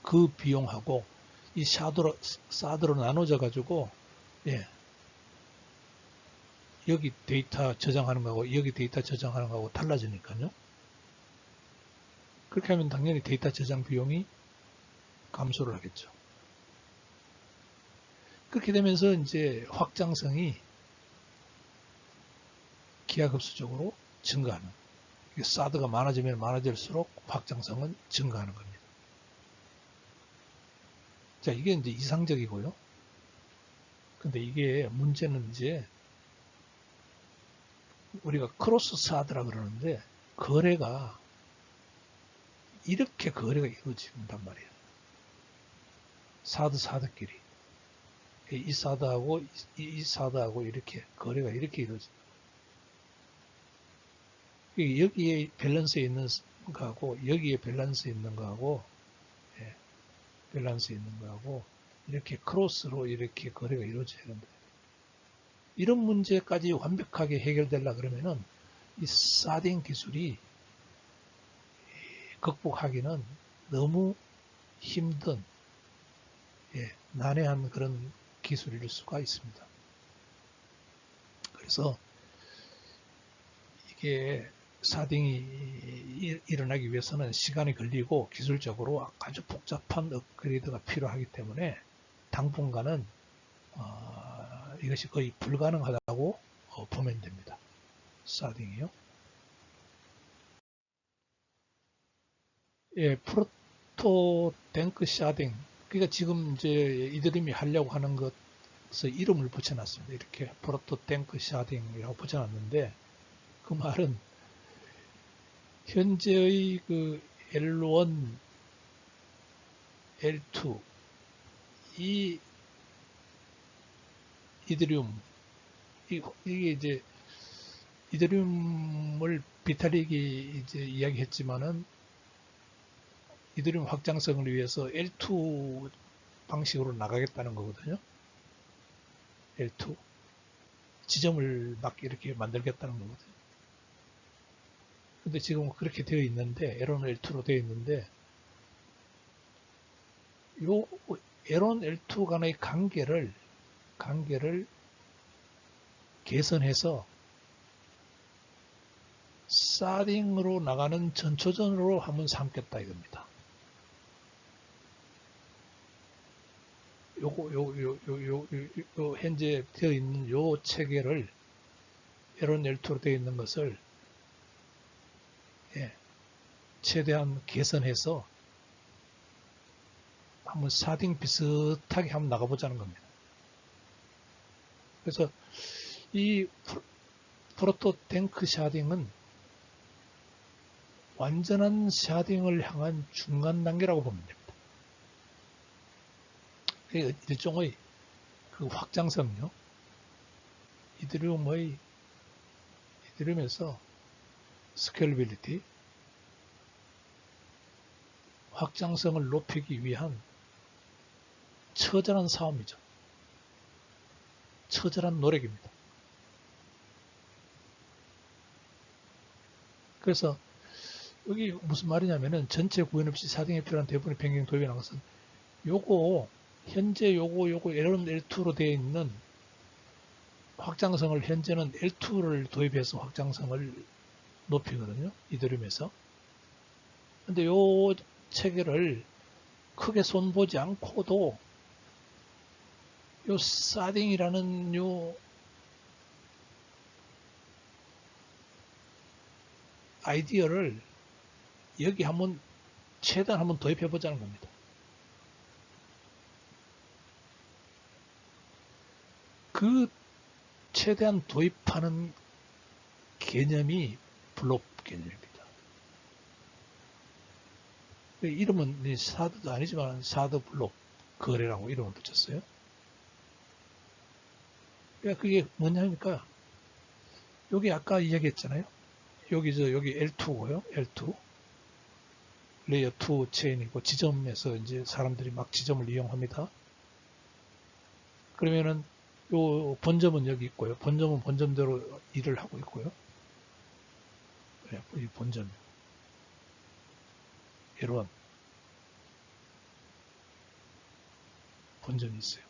그 비용하고 이 사드로 나눠져 가지고 여기 데이터 저장하는 거하고 여기 데이터 저장하는 거하고 달라지니까요. 그렇게 하면 당연히 데이터 저장 비용이 감소를 하겠죠. 그렇게 되면서 이제 확장성이 기하급수적으로 증가하는. 사드가 많아지면 많아질수록 확장성은 증가하는 겁니다. 자, 이게 이제 이상적이고요. 근데 이게 문제는 이제 우리가 크로스 사드라 그러는데 거래가 이렇게 거래가 이루어진단 말이에요. 사드끼리. 이 사드하고 이 사드하고 이렇게 거래가 이렇게 이루어진다. 여기에 밸런스 있는 거하고 여기에 밸런스 있는 거하고 밸런스 있는 거하고 이렇게 크로스로 이렇게 거래가 이루어져야 된다. 이런 문제까지 완벽하게 해결되려 그러면은 이 사딩 기술이 극복하기는 너무 힘든 난해한 그런 기술일 수가 있습니다. 그래서 이게 사딩이 일어나기 위해서는 시간이 걸리고 기술적으로 아주 복잡한 업그레이드가 필요하기 때문에 당분간은 이것이 거의 불가능하다고 보면 됩니다. 사딩이요. 예, 프로토 탱크 샤딩. 그러니까 지금 이제 이들이 하려고 하는 것에 이름을 붙여놨습니다. 이렇게 프로토 탱크 샤딩이라고 붙여놨는데 그 말은 현재의 그 L1, L2 이 이더리움 이게 이제 이더리움을 비탈릭이 이제 이야기했지만은 이더리움 확장성을 위해서 L2 방식으로 나가겠다는 거거든요. L2 지점을 막 이렇게 만들겠다는 거거든요. 근데 지금 그렇게 되어 있는데 L1, L2로 되어 있는데 요 L1, L2 간의 관계를 개선해서 사딩으로 나가는 전초전으로 한번 삼겠다 이겁니다. 요 현재 되어 있는 요 체계를 L1, L2로 되어 있는 것을 최대한 개선해서 한번 사딩 비슷하게 한번 나가보자는 겁니다. 그래서 이 프로토 탱크 샤딩은 완전한 샤딩을 향한 중간 단계라고 보면 됩니다. 일종의 그 확장성요. 이더리움에서 스케일빌리티 확장성을 높이기 위한 처절한 싸움이죠. 처절한 노력입니다. 그래서 여기 무슨 말이냐면은 전체 구현 없이 사딩에 필요한 대부분의 변경 도입이 나온 것은 현재 L1, L2로 되어 있는 확장성을 현재는 L2를 도입해서 확장성을 높이거든요. 이더리움에서. 근데 요 체계를 크게 손보지 않고도 요 사딩이라는 요 아이디어를 여기 한번 최대한 한번 도입해 보자는 겁니다. 그 최대한 도입하는 개념이 블록 개념입니다. 이름은 사드도 아니지만 사드 블록 거래라고 이름을 붙였어요. 그러니까 그게 뭐냐니까 여기 아까 이야기했잖아요. 여기 L2고요. L2 레이어 2 체인이고 지점에서 이제 사람들이 막 지점을 이용합니다. 그러면은 요 본점은 여기 있고요. 본점은 본점대로 일을 하고 있고요. 이 본점 L1 본점이 있어요.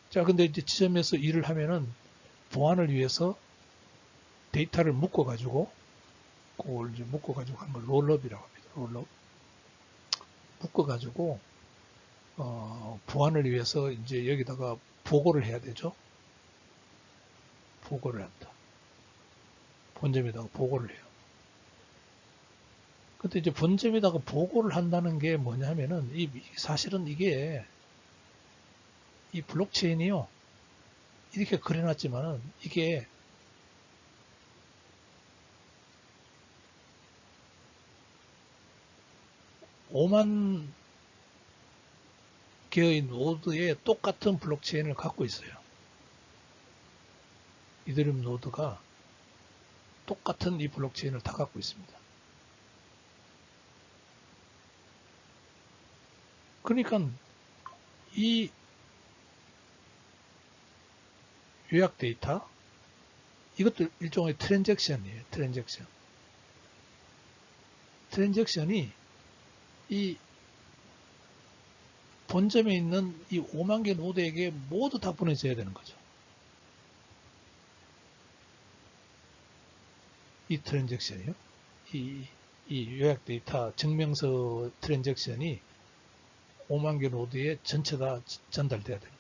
자, 근데 이제 지점에서 일을 하면은 보안을 위해서 데이터를 묶어가지고 그걸 이제 묶어가지고 하는 걸 롤업이라고 합니다. 롤업. 묶어가지고 보안을 위해서 이제 여기다가 보고를 해야 되죠. 보고를 한다. 본점에다가 보고를 해요. 근데 이제 본점에다가 보고를 한다는 게 뭐냐면은 사실은 이게 이 블록체인이요. 이렇게 그려놨지만은 이게 5만 개의 노드에 똑같은 블록체인을 갖고 있어요. 이더리움 노드가 똑같은 이 블록체인을 다 갖고 있습니다. 그러니까 이 요약 데이터, 이것도 일종의 트랜잭션이에요. 트랜잭션이 이 본점에 있는 이 5만 개 노드에게 모두 다 보내져야 되는 거죠. 이 트랜잭션이요. 이 요약 데이터 증명서 트랜잭션이 5만 개 노드에 전체 다 전달돼야 돼요.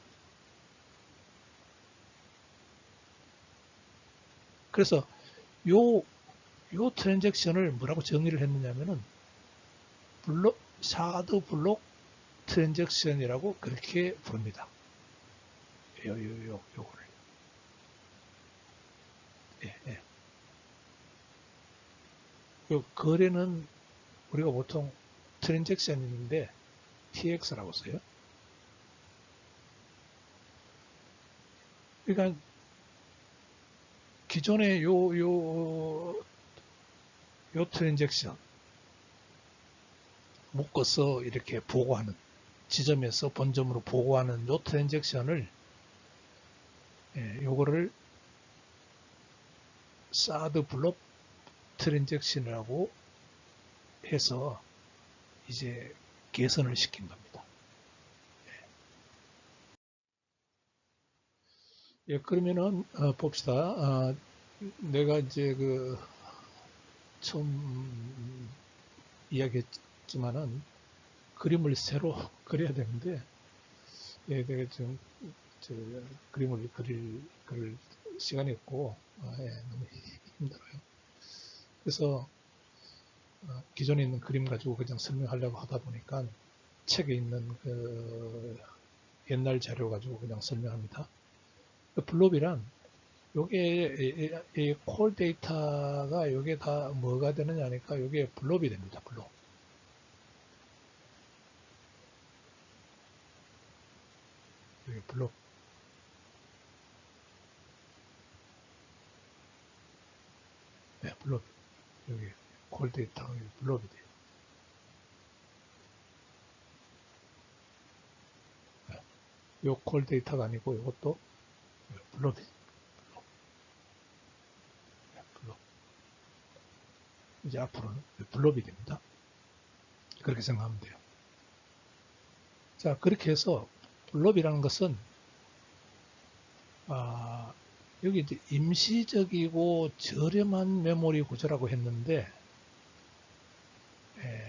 그래서 요 트랜잭션을 뭐라고 정의를 했느냐면은 샤드 블록 트랜잭션이라고 그렇게 부릅니다. 요거를. 예. 요 거래는 우리가 보통 트랜잭션인데 TX라고 써요. 그러니까 기존의 요 트랜잭션 묶어서 이렇게 보고하는, 지점에서 본점으로 보고하는 요 트랜잭션을 요거를 사드 블록 트랜잭션이라고 해서 이제 개선을 시킨 겁니다. 예, 그러면은 봅시다. 내가 이제 처음 이야기했지만은 그림을 새로 그려야 되는데, 내가 지금 그림을 그릴 시간이 없고 너무 힘들어요. 그래서 기존에 있는 그림 가지고 그냥 설명하려고 하다 보니까 책에 있는 옛날 자료 가지고 그냥 설명합니다. 블롭이란 요게 콜 데이터가 요게 다 뭐가 되느냐니까 요게 블롭이 됩니다. 블롭. 요게 블롭. 네, 블롭. 여기 콜 데이터가 블롭이 돼요. 네. 요 콜 데이터가 아니고 이것도 블롭이. 네, 블롭. 이제 앞으로는 블롭이 됩니다. 그렇게 생각하면 돼요. 자, 그렇게 해서 블롭이라는 것은 여기 이제 임시적이고 저렴한 메모리 구조라고 했는데,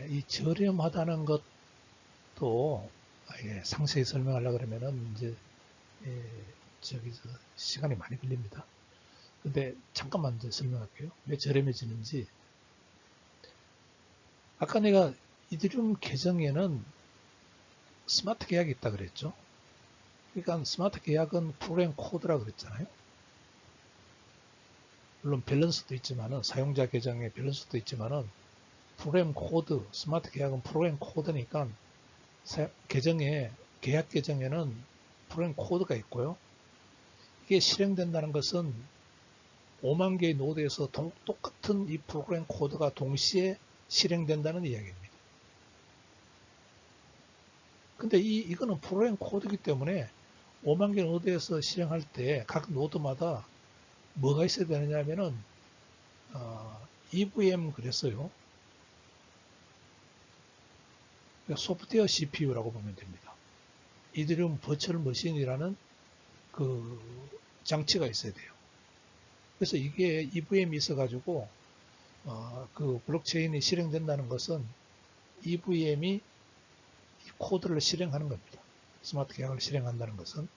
이 저렴하다는 것도 상세히 설명하려고 그러면은 이제 저기서 시간이 많이 걸립니다. 근데 잠깐만 이제 설명할게요. 왜 저렴해지는지. 아까 내가 이더리움 계정에는 스마트 계약이 있다 그랬죠. 그러니까 스마트 계약은 프로그램 코드라 그랬잖아요. 물론 밸런스도 있지만은, 사용자 계정에 밸런스도 있지만은 프로그램 코드, 스마트 계약은 프로그램 코드니까 계약 계정에는 프로그램 코드가 있고요. 이게 실행된다는 것은 5만 개의 노드에서 똑같은 이 프로그램 코드가 동시에 실행된다는 이야기입니다. 근데 이거는 프로그램 코드이기 때문에 5만 개 노드에서 실행할 때 각 노드마다 뭐가 있어야 되느냐 하면은 EVM 그랬어요. 소프트웨어 CPU라고 보면 됩니다. 이더리움 버추얼 머신이라는 그 장치가 있어야 돼요. 그래서 이게 EVM이 있어가지고 그 블록체인이 실행된다는 것은 EVM이 코드를 실행하는 겁니다. 스마트 계약을 실행한다는 것은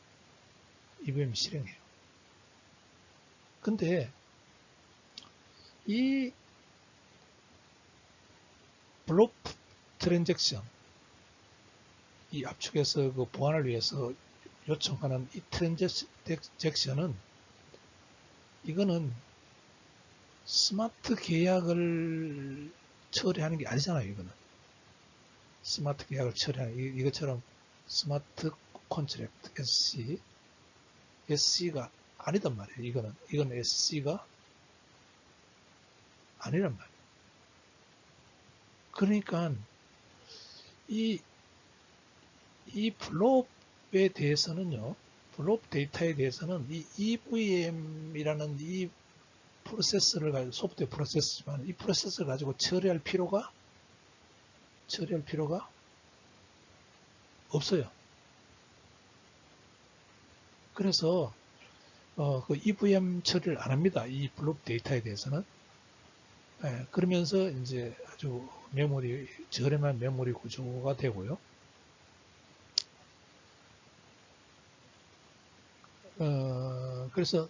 EVM이 실행해요. 근데 이 블록 트랜잭션, 이 압축해서 그 보안을 위해서 요청하는 이 트랜잭션은 이거는 스마트 계약을 처리하는 게 아니잖아요. 이거는 스마트 계약을 처리하는 이것처럼 스마트 컨트랙트 SC가 아니단 말이에요. 이건 SC가 아니란 말이에요. 그러니까 이 블록에 대해서는요, 블록 데이터에 대해서는 이 EVM이라는 이 프로세스를 가지고, 소프트웨어 프로세스지만 이 프로세스를 가지고 처리할 필요가 없어요. 그래서 그 EVM 처리를 안 합니다. 이 블록 데이터에 대해서는. 그러면서 이제 아주 저렴한 메모리 구조가 되고요. 그래서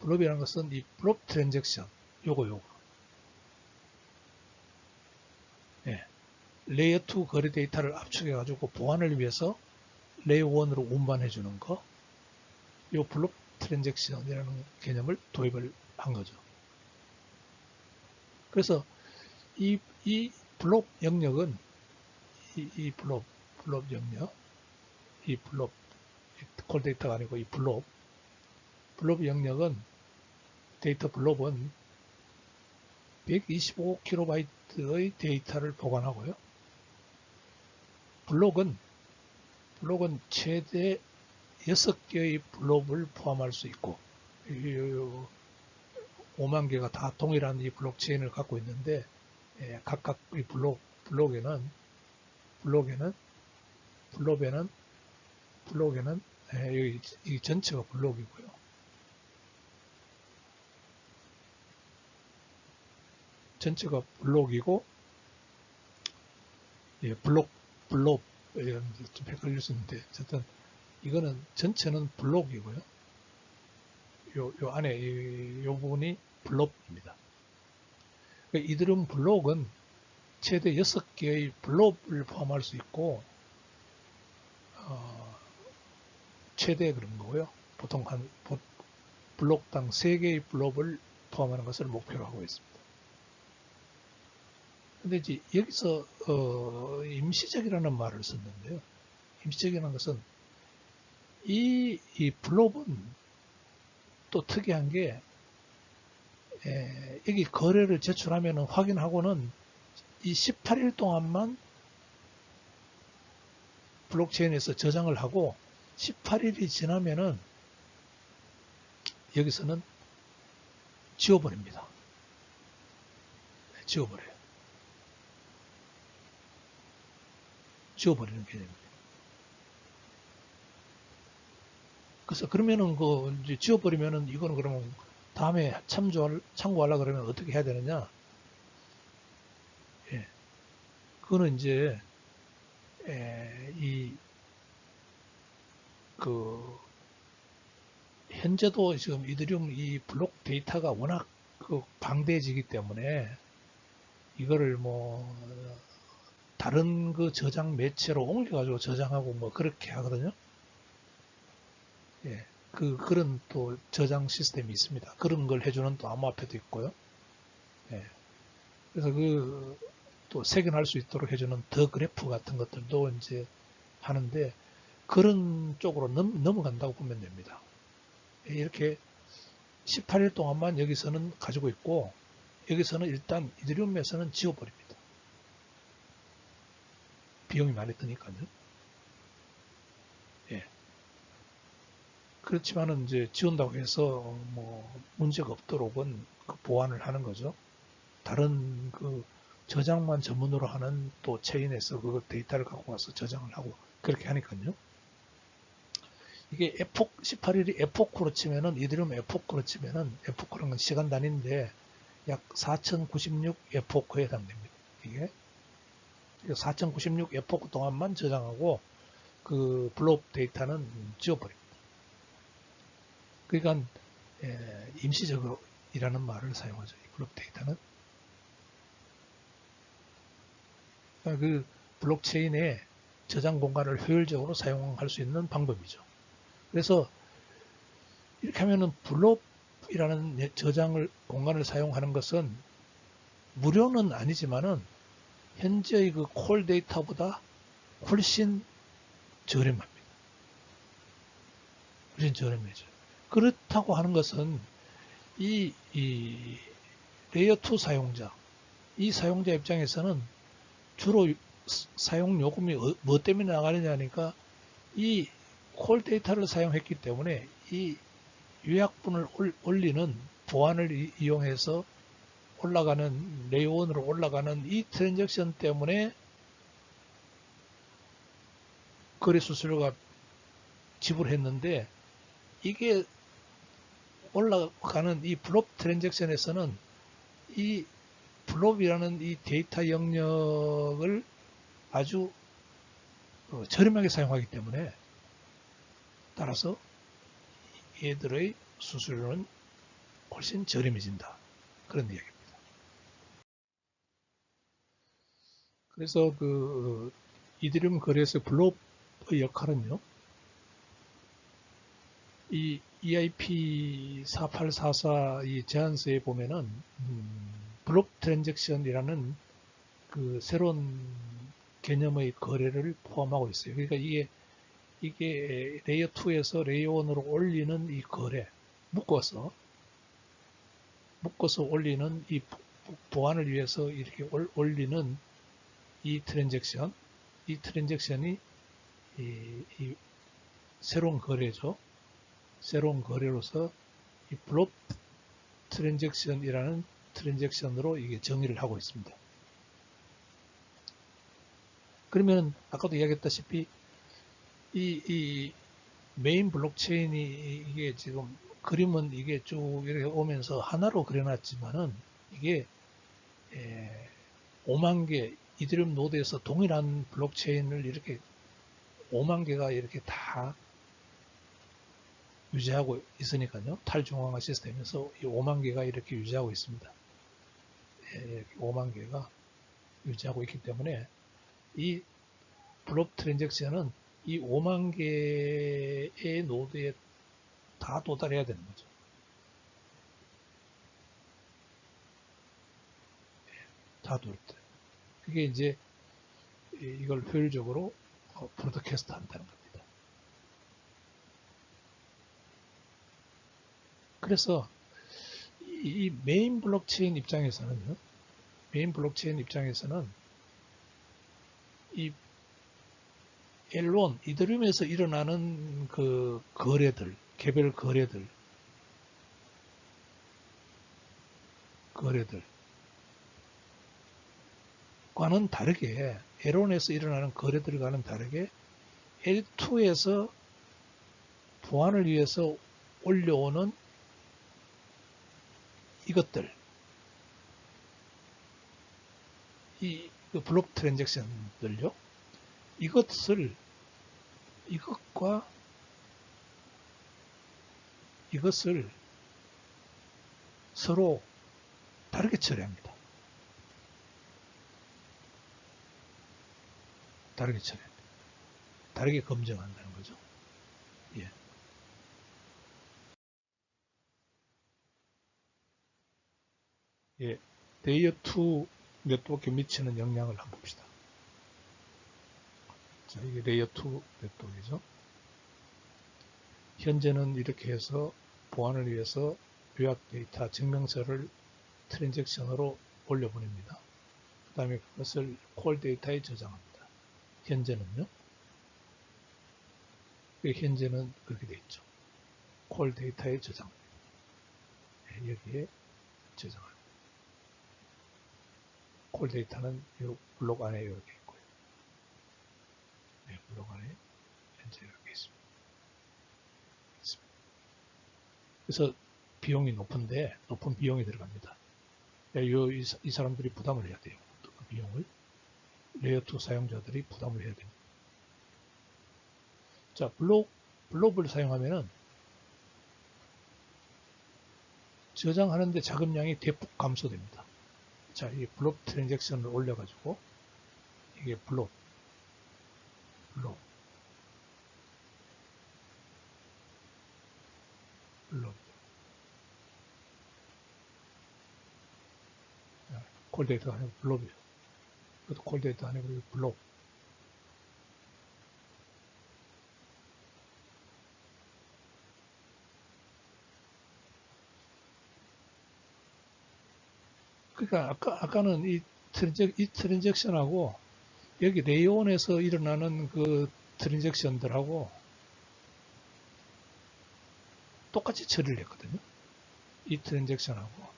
블록이라는 것은 이 블록 트랜잭션, 요거. 레이어 2 거래 데이터를 압축해가지고 보안을 위해서 레이어 1으로 운반해주는 거, 요 블록 트랜잭션이라는 개념을 도입을 한 거죠. 그래서 이 블록 영역은 이 블록 영역, 이 블록 콜 데이터가 아니고 이 블록 영역은 데이터 블록은 125kb의 데이터를 보관하고요. 블록은 최대 6개의 블록을 포함할 수 있고 5만 개가 다 동일한 이 블록체인을 갖고 있는데 각각 이 블록에는 이 전체가 블록이고요. 전체가 블록이고 블록 좀 헷갈릴 수 있는데 어쨌든 이거는 전체는 블록이고요. 요 안에 요 부분이 블록입니다. 이드름 블록은 최대 6개의 블록을 포함할 수 있고 최대 그런 거고요. 보통 한 블록당 3개의 블록을 포함하는 것을 목표로 하고 있습니다. 근데 이제 여기서 임시적이라는 말을 썼는데요. 임시적이라는 것은 이 블록은 또 특이한 게 여기 거래를 제출하면 확인하고는 이 18일 동안만 블록체인에서 저장을 하고 18일이 지나면은 여기서는 지워버립니다. 지워버리는 개념입니다. 그래서 그러면은 이제 지워버리면은 이거는 그러면 다음에 참고하려고 그러면 어떻게 해야 되느냐? 그거는 이제 현재도 지금 이더리움 이 블록 데이터가 워낙 방대해지기 때문에 이거를 뭐 다른 그 저장 매체로 옮겨가지고 저장하고 뭐 그렇게 하거든요. 그런 또 저장 시스템이 있습니다. 그런 걸 해주는 또 암호화폐도 있고요. 그래서 또 색연할 수 있도록 해주는 더 그래프 같은 것들도 이제 하는데 그런 쪽으로 넘어간다고 보면 됩니다. 이렇게 18일 동안만 여기서는 가지고 있고 여기서는 일단 이더리움에서는 지워버립니다. 비용이 많이 드니까요. 그렇지만은 이제 지운다고 해서 뭐 문제가 없도록은 보완을 하는 거죠. 다른 저장만 전문으로 하는 또 체인에서 그 데이터를 갖고 와서 저장을 하고 그렇게 하니까요. 이게 18일이 에포크로 치면은 이더리움 에포크로 치면은 에포크라는 건 시간 단위인데 약 4096 에포크에 해당됩니다. 이게 4096 에포크 동안만 저장하고 그 블록 데이터는 지워버립니다. 그러니까 임시적으로 이라는 말을 사용하죠. 이 블록 데이터는. 그러니까 그 블록체인의 저장 공간을 효율적으로 사용할 수 있는 방법이죠. 그래서 이렇게 하면은 블록이라는 저장을 공간을 사용하는 것은 무료는 아니지만은 현재의 그 콜 데이터보다 훨씬 저렴합니다. 훨씬 저렴해져. 그렇다고 하는 것은 이 레이어 2 사용자, 이 사용자 입장에서는 주로 사용 요금이 뭐 때문에 나가느냐 하니까 이 콜 데이터를 사용했기 때문에 이 요약분을 올리는 보안을 이용해서 올라가는 레이어 1으로 올라가는 이 트랜잭션 때문에 거래 수수료가 지불했는데 이게 올라가는 이 블록 트랜잭션에서는 이 블록이라는 이 데이터 영역을 아주 저렴하게 사용하기 때문에 따라서 얘들의 수수료는 훨씬 저렴해진다. 그런 이야기입니다. 그래서 그 이더리움 거래소 블록의 역할은요. 이 EIP 4844 이 제안서에 보면은 블록 트랜잭션이라는 그 새로운 개념의 거래를 포함하고 있어요. 그러니까 이게 레이어 2에서 레이어 1으로 올리는 이 거래, 묶어서 올리는 이 보안을 위해서 이렇게 올리는 이 트랜잭션, 이 트랜잭션이 이 새로운 거래죠. 새로운 거래로서 이 블록 트랜잭션이라는 트랜잭션으로 이게 정의를 하고 있습니다. 그러면 아까도 이야기했다시피 이 메인 블록체인이 이게 지금 그림은 이게 쭉 이렇게 오면서 하나로 그려놨지만은 이게 5만 개 이더리움 노드에서 동일한 블록체인을 이렇게 5만 개가 이렇게 다 유지하고 있으니까요. 탈중앙화 시스템에서 이 5만 개가 이렇게 유지하고 있습니다. 5만 개가 유지하고 있기 때문에 이 블록 트랜잭션은 이 5만 개의 노드에 다 도달해야 되는 거죠. 다 도달. 그게 이제 이걸 효율적으로 브로드캐스트 한다는 겁니다. 그래서 이 메인 블록체인 입장에서는요. 메인 블록체인 입장에서는 이 L1 이더리움에서 일어나는 그 거래들, 개별 거래들과는 다르게 L1에서 일어나는 거래들과는 다르게 L2에서 보안을 위해서 올려오는 이것들, 이 블록 트랜잭션들요. 이것을 서로 다르게 처리합니다. 다르게 처리합니다. 다르게 검증한다는 거죠. 예. 예. 레이어 2 네트워크에 미치는 영향을 한번 봅시다. 자, 이게 레이어 2 네트워크이죠. 현재는 이렇게 해서 보안을 위해서 요약 데이터 증명서를 트랜잭션으로 올려보냅니다. 그 다음에 그것을 콜 데이터에 저장합니다. 현재는요. 현재는 그렇게 돼 있죠. 콜 데이터에 저장합니다. 여기에 저장합니다. 콜 데이터는 이 블록 안에 이렇게 있고요. 블록 안에 현재 이렇게 있습니다. 그래서 비용이 높은 비용이 들어갑니다. 이 사람들이 부담을 해야 돼요. 그 비용을. 레이어 2 사용자들이 부담을 해야 됩니다. 자, 블록을 사용하면은 저장하는데 자금량이 대폭 감소됩니다. 자, 이 블록 트랜잭션을 올려가지고 이게 블록 콜데이터가 아니고 블록이에요. 이것도 콜데이터 아니고 블록. 그러니까 아까는 이 트랜잭션하고 여기 레이온에서 일어나는 그 트랜잭션들하고 똑같이 처리를 했거든요. 이 트랜잭션하고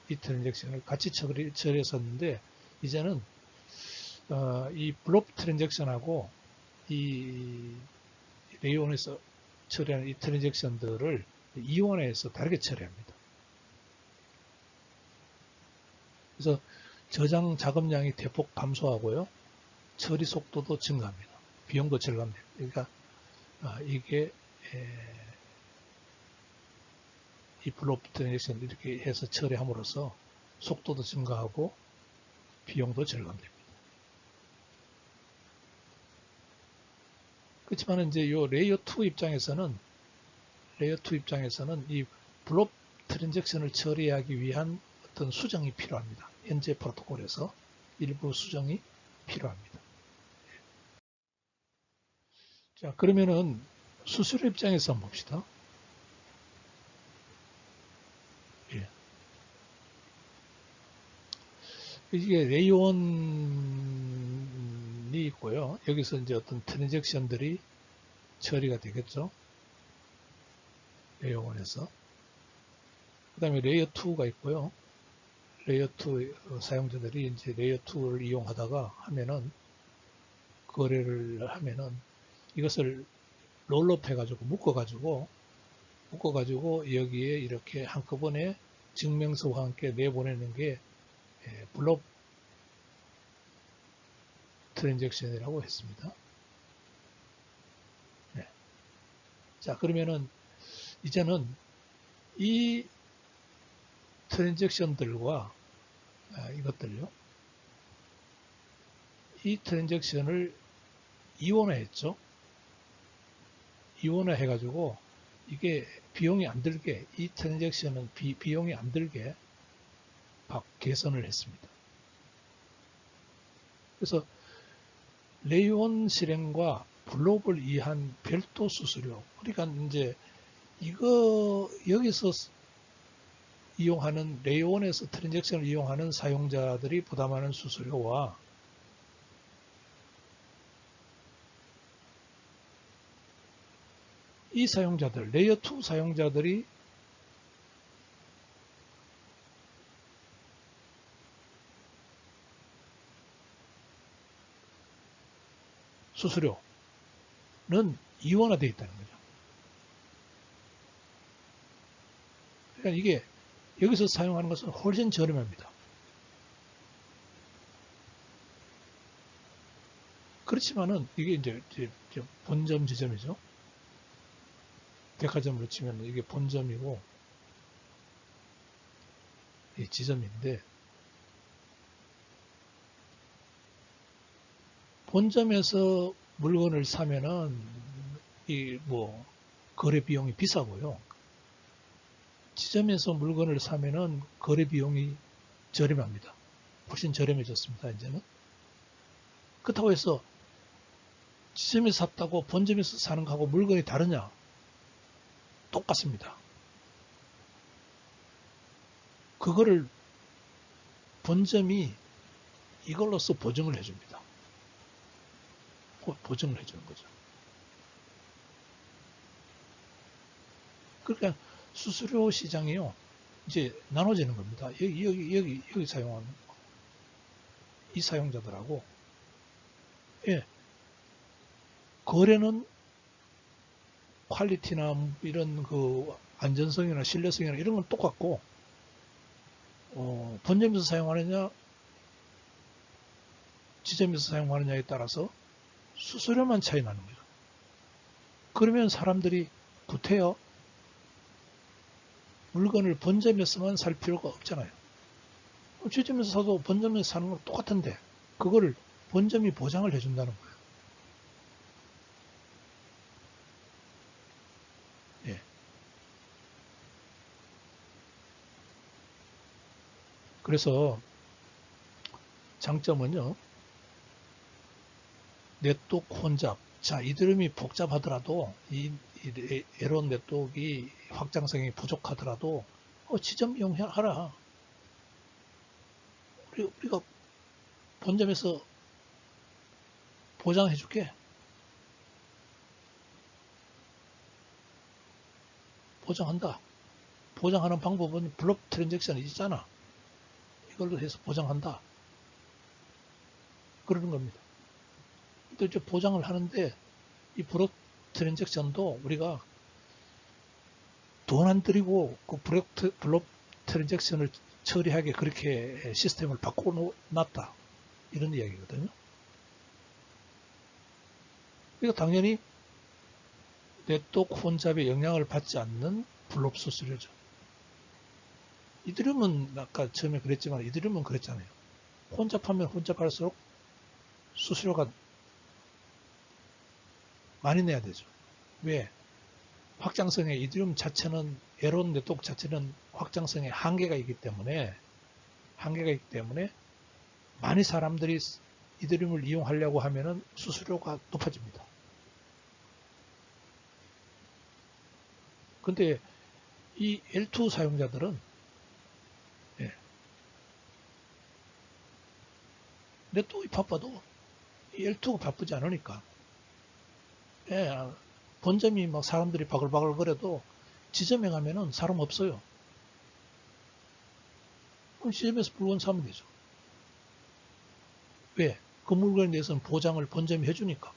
이 트랜잭션을 같이 처리했었는데 이제는 이 블록 트랜잭션하고 이 레이온에서 처리하는 이 트랜잭션들을 이온에서 다르게 처리합니다. 그래서 저장 자금량이 대폭 감소하고요. 처리 속도도 증가합니다. 비용도 절감됩니다. 그러니까 이게 이 블록 트랜잭션 이렇게 해서 처리함으로써 속도도 증가하고 비용도 절감됩니다. 그렇지만 이제 이 레이어 2 입장에서는 이 블록 트랜잭션을 처리하기 위한 어떤 수정이 필요합니다. 현재 프로토콜에서 일부 수정이 필요합니다. 자, 그러면은 수수료 입장에서 한번 봅시다. 예. 이게 레이온이 있고요. 여기서 이제 어떤 트랜잭션들이 처리가 되겠죠. 레이어 1에서. 그 다음에 레이어 2가 있고요. 레이어 2 사용자들이 이제 레이어 2를 이용하다가 하면은, 거래를 하면은 이것을 롤업 해가지고 묶어가지고 여기에 이렇게 한꺼번에 증명서와 함께 내보내는 게 블록 트랜잭션이라고 했습니다. 네. 자, 그러면은 이제는 이 트랜잭션들과 이것들요. 이 트랜잭션을 이원화했죠. 이원화 해가지고 이게 비용이 안 들게, 이 트랜잭션은 비용이 안 들게 개선을 했습니다. 그래서 레이온 실행과 블록을 위한 별도 수수료. 그러니까 이제 이거 여기서 이용하는 레이온에서 트랜잭션을 이용하는 사용자들이 부담하는 수수료와 이 사용자들, 레이어 2 사용자들이 수수료는 이원화되어 있다는 거죠. 그러니까 이게 여기서 사용하는 것은 훨씬 저렴합니다. 그렇지만은 이게 이제 본점 지점이죠. 백화점으로 치면 이게 본점이고 이 지점인데 본점에서 물건을 사면은 이 뭐 거래 비용이 비싸고요. 지점에서 물건을 사면은 거래 비용이 저렴합니다. 훨씬 저렴해졌습니다. 이제는. 그렇다고 해서 지점에서 샀다고 본점에서 사는 거하고 물건이 다르냐? 똑같습니다. 그거를 본점이 이걸로써 보증을 해줍니다. 보증을 해주는 거죠. 그러니까 수수료 시장이요, 이제 나눠지는 겁니다. 여기 사용하는 이 사용자들하고, 예, 거래는 퀄리티나 이런 그 안전성이나 신뢰성이나 이런 건 똑같고, 본점에서 사용하느냐, 지점에서 사용하느냐에 따라서 수수료만 차이 나는 거죠. 그러면 사람들이 구태여 물건을 본점에서만 살 필요가 없잖아요. 지점에서 사도 본점에서 사는 건 똑같은데 그거를 본점이 보장을 해준다는 거예요. 예. 그래서 장점은요, 네트워크 혼잡. 자, 이들음이 복잡하더라도, 이 에론 네트워크가 확장성이 부족하더라도, 지점 이용하라. 우리가 본점에서 보장해줄게. 보장한다. 보장하는 방법은 블록 트랜잭션이 있잖아. 이걸로 해서 보장한다. 그러는 겁니다. 또 이제 보장을 하는데 이 블록 트랜잭션도 우리가 돈 안 들이고 그 블록 트랜잭션을 처리하게 그렇게 시스템을 바꿔놨다. 이런 이야기거든요. 그러니까 당연히 네트워크 혼잡에 영향을 받지 않는 블록 수수료죠. 이더리움은 아까 처음에 그랬지만 이더리움은 그랬잖아요. 혼잡하면 혼잡할수록 수수료가 많이 내야 되죠. 왜? 확장성의 이더리움 자체는 에론 네트워크 자체는 확장성의 한계가 있기 때문에 많이 사람들이 이더리움을 이용하려고 하면은 수수료가 높아집니다. 근데 이 L2 사용자들은 네트워크 바빠도 이 L2가 바쁘지 않으니까 본점이 막 사람들이 바글바글 거려도 지점에 가면은 사람 없어요. 그럼 지점에서 물건 사면 되죠. 왜? 그 물건에 대해서는 보장을 본점이 해주니까.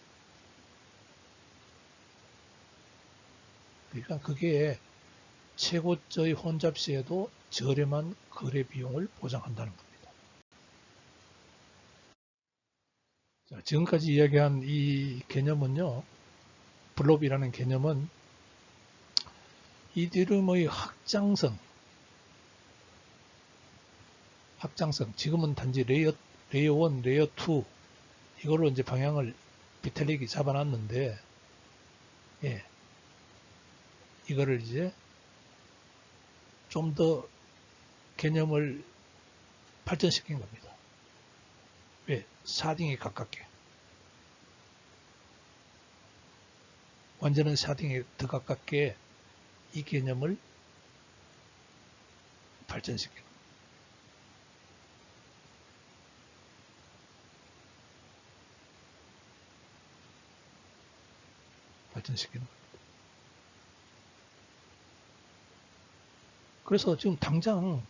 그러니까 그게 최고저의 혼잡 시에도 저렴한 거래 비용을 보장한다는 겁니다. 자, 지금까지 이야기한 이 개념은요, 블롭이라는 개념은 이더리움의 확장성, 지금은 단지 레이어 1, 레이어 2, 이걸로 이제 방향을 비텔릭이 잡아놨는데, 이거를 이제 좀 더 개념을 발전시킨 겁니다. 왜? 샤딩에 가깝게. 완전한 샤딩에 더 가깝게 이 개념을 발전시킨 겁니다. 그래서 지금 당장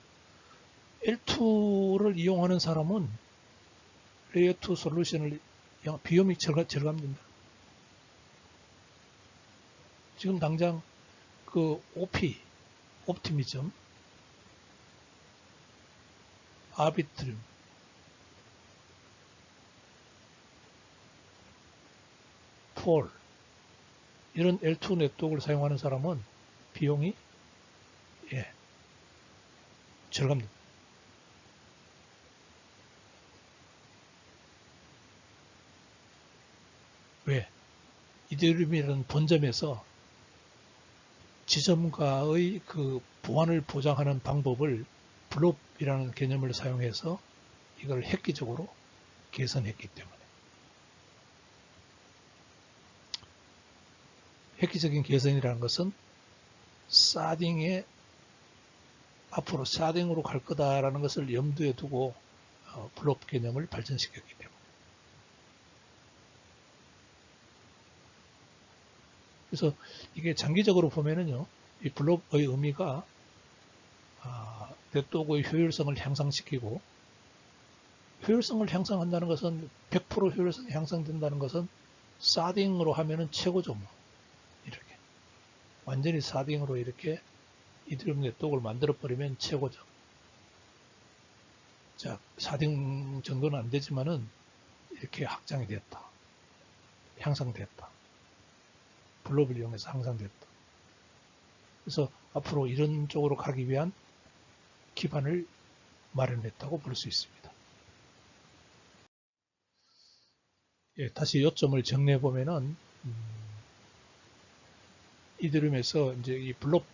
L2를 이용하는 사람은 레이어 2 솔루션을 비용이 절감된다. 지금 당장 그 OP, 옵티미즘, 아비트륨, 폴 이런 L2 네트워크를 사용하는 사람은 비용이 절감됩니다. 왜? 이더리움이라는 본점에서 지점과의 그 보안을 보장하는 방법을 블롭이라는 개념을 사용해서 이걸 획기적으로 개선했기 때문에. 획기적인 개선이라는 것은 사딩에 앞으로 사딩으로 갈 거다라는 것을 염두에 두고 블록 개념을 발전시켰기 때문에. 그래서 이게 장기적으로 보면은요, 이 블록의 의미가 네트워크의 효율성을 향상시키고, 효율성을 향상한다는 것은 100% 효율성이 향상된다는 것은 사딩으로 하면은 최고죠. 뭐. 이렇게 완전히 사딩으로 이렇게 이더리움 네트워크를 만들어 버리면 최고죠. 자, 4등 정도는 안 되지만은 이렇게 확장이 됐다. 향상됐다. 블록을 이용해서 향상됐다. 그래서 앞으로 이런 쪽으로 가기 위한 기반을 마련했다고 볼 수 있습니다. 예, 다시 요점을 정리해 보면은 이더리움에서 이제 이 블록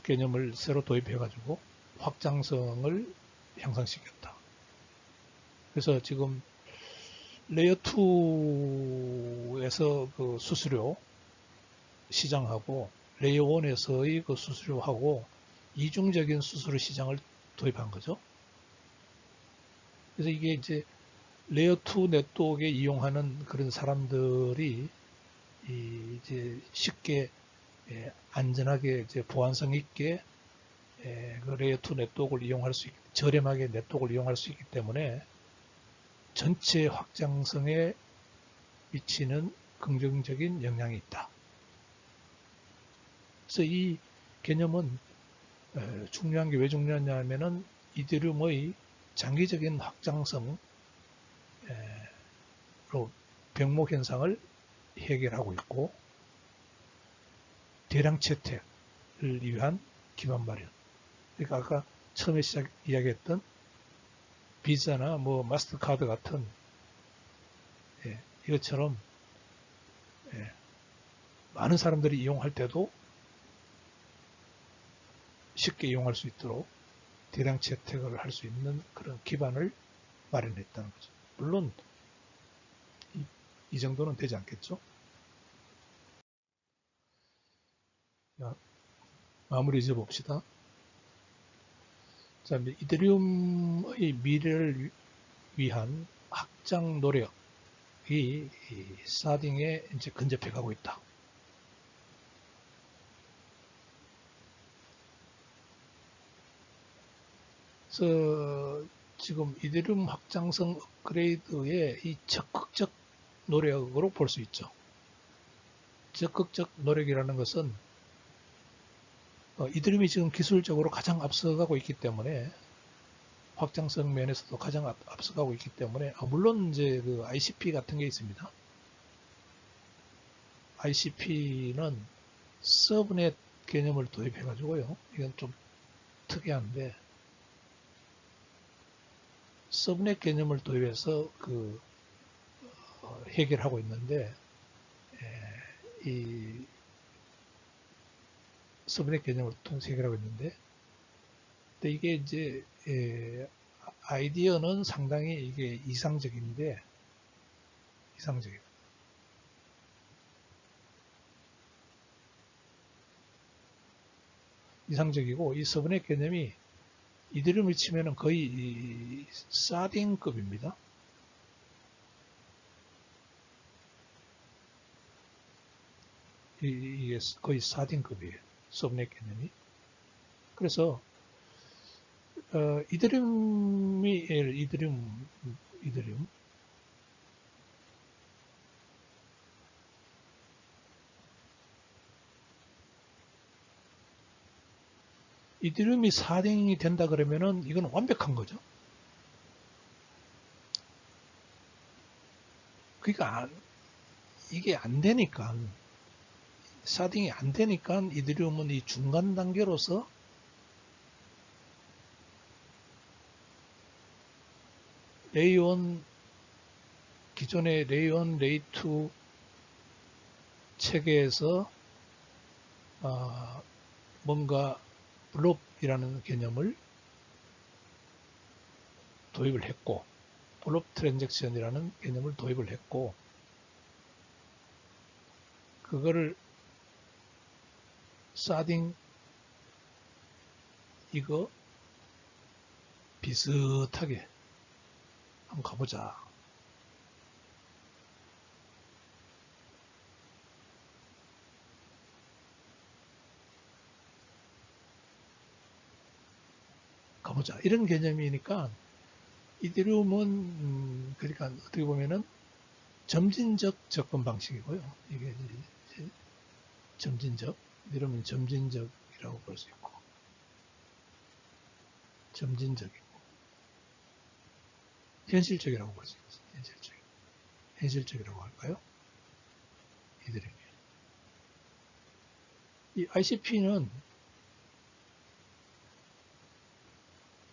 개념을 새로 도입해 가지고 확장성을 향상시켰다. 그래서 지금 레이어 2에서 그 수수료 시장하고 레이어 1에서의 그 수수료하고 이중적인 수수료 시장을 도입한 거죠. 그래서 이게 이제 레이어 2 네트워크에 이용하는 그런 사람들이 이제 쉽게 안전하게 이제 보안성 있게 그 레이어 2 네트워크를 이용할 수 저렴하게 네트워크를 이용할 수 있기 때문에 전체 확장성에 미치는 긍정적인 영향이 있다. 그래서 이 개념은 중요한 게 왜 중요하냐면은 이더리움의 장기적인 확장성으로 병목 현상을 해결하고 있고 대량 채택을 위한 기반 마련. 그러니까 아까 처음에 이야기했던 비자나 뭐 마스터카드 같은 이것처럼 많은 사람들이 이용할 때도 쉽게 이용할 수 있도록 대량 채택을 할 수 있는 그런 기반을 마련했다는 거죠. 물론 이 정도는 되지 않겠죠. 자, 마무리 지어 봅시다. 자, 이더리움의 미래를 위한 확장 노력이 사딩에 이제 근접해 가고 있다. 그래서 지금 이더리움 확장성 업그레이드의 이 적극적 노력으로 볼 수 있죠. 적극적 노력이라는 것은 이더리움이 지금 기술적으로 가장 앞서가고 있기 때문에 확장성 면에서도 가장 앞서가고 있기 때문에 물론 이제 그 ICP 같은 게 있습니다. ICP는 서브넷 개념을 도입해 가지고요. 이건 좀 특이한데 서브넷 개념을 도입해서 해결하고 있는데 이 서브넷 개념을 통해서 해결하고 있는데 근데 이게 이제 아이디어는 상당히 이게 이상적인데 이상적이고 이 서브넷 개념이 이더리움을 치면은 거의 사딩급입니다. 이게 거의 사딩급이에요. 서브넷 개념이. 그래서 이더리움 이더리움이 4등이 된다 그러면은 이건 완벽한 거죠. 그러니까 이게 안 되니까 4등이 안 되니까 이더리움은 이 중간 단계로서 레이어 1 기존의 레이어 1, 레이어 2 체계에서 뭔가 블록이라는 개념을 도입을 했고 블록 트랜잭션이라는 개념을 도입을 했고 그거를 사딩 이거 비슷하게 한번 가보자. 이런 개념이니까 이더리움은 그러니까 어떻게 보면은 점진적 접근 방식이고요. 이게 이제 점진적 이러면 점진적이라고 볼 수 있고 점진적이고 현실적이라고 볼 수 있어요. 현실적. 현실적이라고 할까요? 이드리움이. 이 ICP는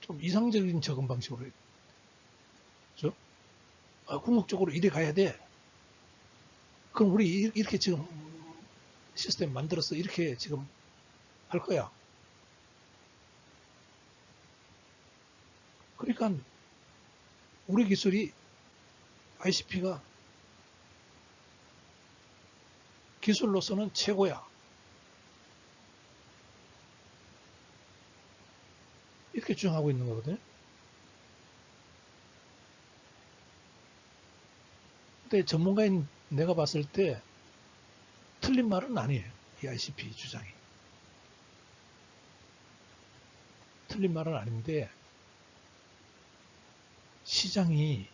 좀 이상적인 적응 방식으로 해요. 그죠? 궁극적으로 이래 가야 돼. 그럼 우리 이렇게 지금 시스템 만들어서 이렇게 지금 할 거야. 그러니까 우리 기술이 ICP가 기술로서는 최고야. 이렇게 주장하고 있는 거거든요. 근데 전문가인 내가 봤을 때 틀린 말은 아니에요. 이 ICP 주장이. 틀린 말은 아닌데 시장이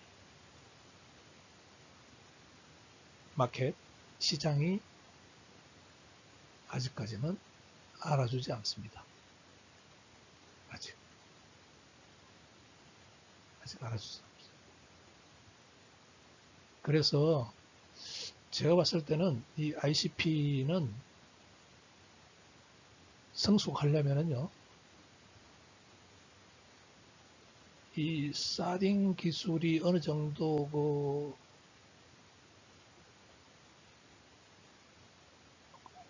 마켓 시장이 아직까지는 알아주지 않습니다. 아직 알아주지 않습니다. 그래서 제가 봤을 때는 이 ICP는 성숙하려면은요, 이 사딩 기술이 어느 정도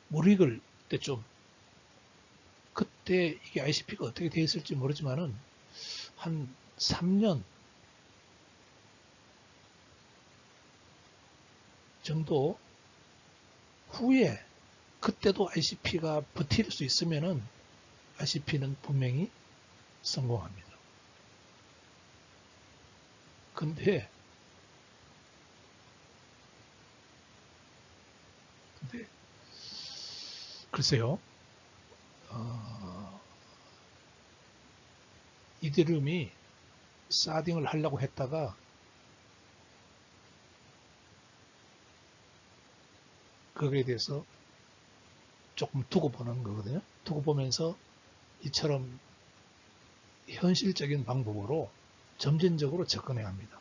몰익을 때쯤, 그때 이게 ICP가 어떻게 되어 있을지 모르지만은 한 3년 정도 후에 그때도 ICP가 버틸 수 있으면은 ICP는 분명히 성공합니다. 근데 글쎄요, 이더리움이 사딩을 하려고 했다가 거기에 대해서 조금 두고 보는 거거든요. 두고 보면서 이처럼 현실적인 방법으로 점진적으로 접근해야 합니다.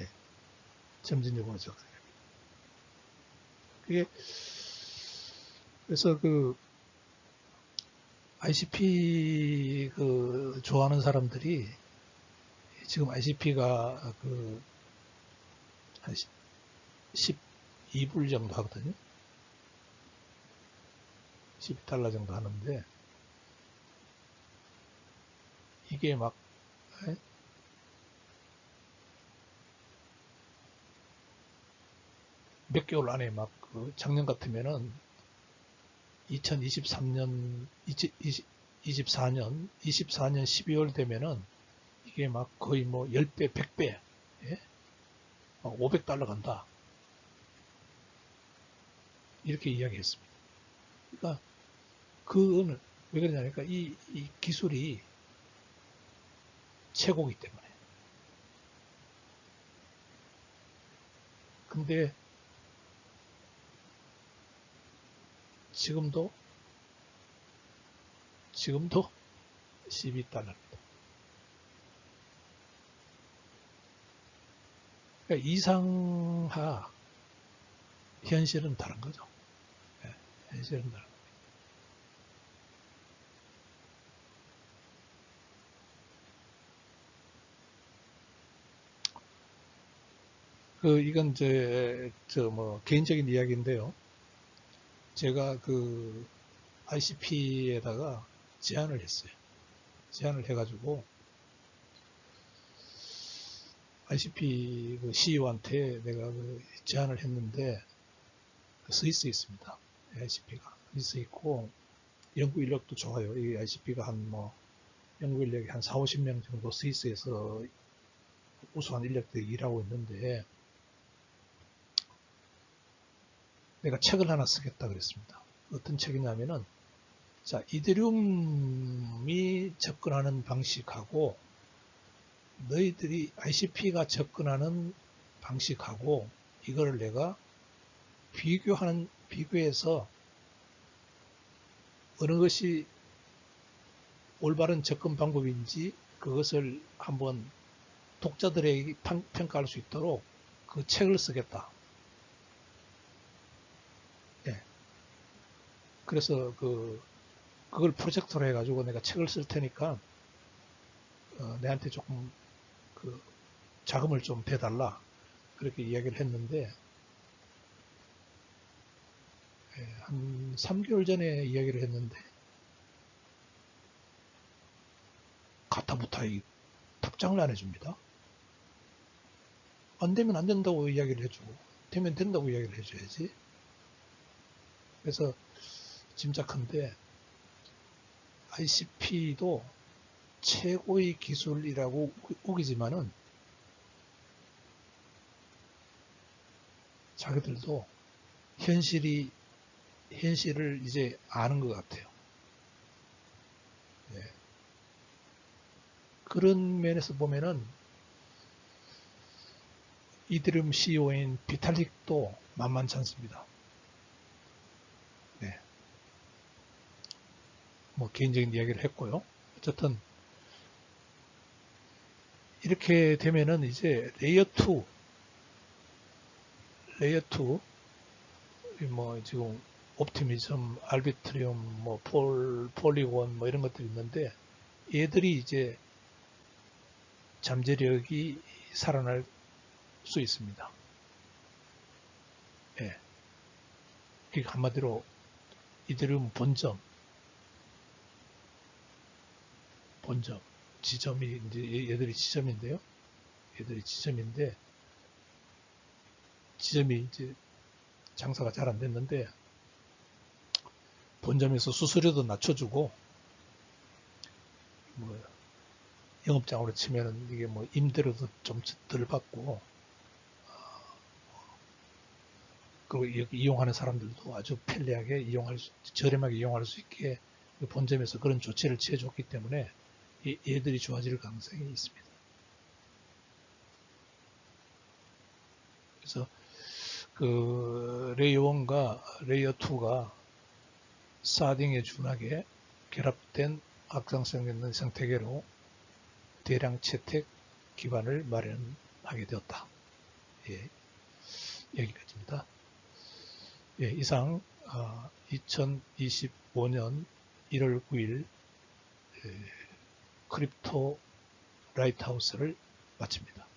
예, 점진적으로 접근해야 합니다. 그게 그래서 그 ICP 그 좋아하는 사람들이 지금 ICP가 그 한 12불 정도 하거든요. 12달러 정도 하는데 이게 막 몇 개월 안에 막 그 작년 같으면은 2023년, 24년 12월 되면은 이게 막 거의 뭐 10배, 100배, 예? 500달러 간다. 이렇게 이야기했습니다. 그러니까 그거는 왜 그러냐니까 이 기술이 최고기 때문에. 근데 지금도 12달러입니다. 그러니까 이상하 현실은 다른 거죠. 예, 현실은 다른 거죠. 이건 뭐 개인적인 이야기인데요. 제가 그 ICP에다가 제안을 했어요. 제안을 해가지고 ICP 그 CEO한테 내가 그 제안을 했는데 스위스에 있습니다. ICP가 스위스에 있고 연구 인력도 좋아요. 이 ICP가 한 뭐 연구 인력이 한 4, 50명 정도 스위스에서 우수한 인력들이 일하고 있는데 내가 책을 하나 쓰겠다 그랬습니다. 어떤 책이냐면은 자, 이더리움이 접근하는 방식하고 너희들이 ICP가 접근하는 방식하고 이거를 내가 비교해서 어느 것이 올바른 접근 방법인지 그것을 한번 독자들에게 평가할 수 있도록 그 책을 쓰겠다. 예. 그래서 그걸 프로젝트로 해가지고 내가 책을 쓸 테니까 내한테 조금 그 자금을 좀 대달라. 그렇게 이야기를 했는데 한 3개월 전에 이야기를 했는데 가타부타 답장을 안 해줍니다. 안 되면 안 된다고 이야기를 해주고 되면 된다고 이야기를 해줘야지. 그래서 짐작한데 ICP도 최고의 기술이라고 우기지만은 자기들도 현실을 이제 아는 것 같아요. 예. 그런 면에서 보면은 이드리움 CEO인 비탈릭도 만만치 않습니다. 네. 뭐 개인적인 이야기를 했고요. 어쨌든 이렇게 되면은 이제 레이어 2 뭐 지금 옵티미즘, 알비트리움, 뭐 폴리곤 뭐 이런 것들이 있는데 얘들이 이제 잠재력이 살아날 수 있습니다. 예. 그러니까 한마디로 이들은 본점, 지점이 이제 얘들이 지점인데요. 얘들이 지점인데 지점이 이제 장사가 잘 안 됐는데 본점에서 수수료도 낮춰주고 뭐 영업장으로 치면은 이게 뭐 임대료도 좀 덜 받고 그리고 여기 이용하는 사람들도 아주 편리하게 저렴하게 이용할 수 있게 본점에서 그런 조치를 취해줬기 때문에 얘들이 좋아질 가능성이 있습니다. 그래서 그 레이어 1과 레이어 2가 사딩에 준하게 결합된 악상성 있는 생태계로 대량 채택 기반을 마련하게 되었다. 예, 여기까지입니다. 예, 이상 2025년 1월 9일 크립토 라이트하우스를 마칩니다.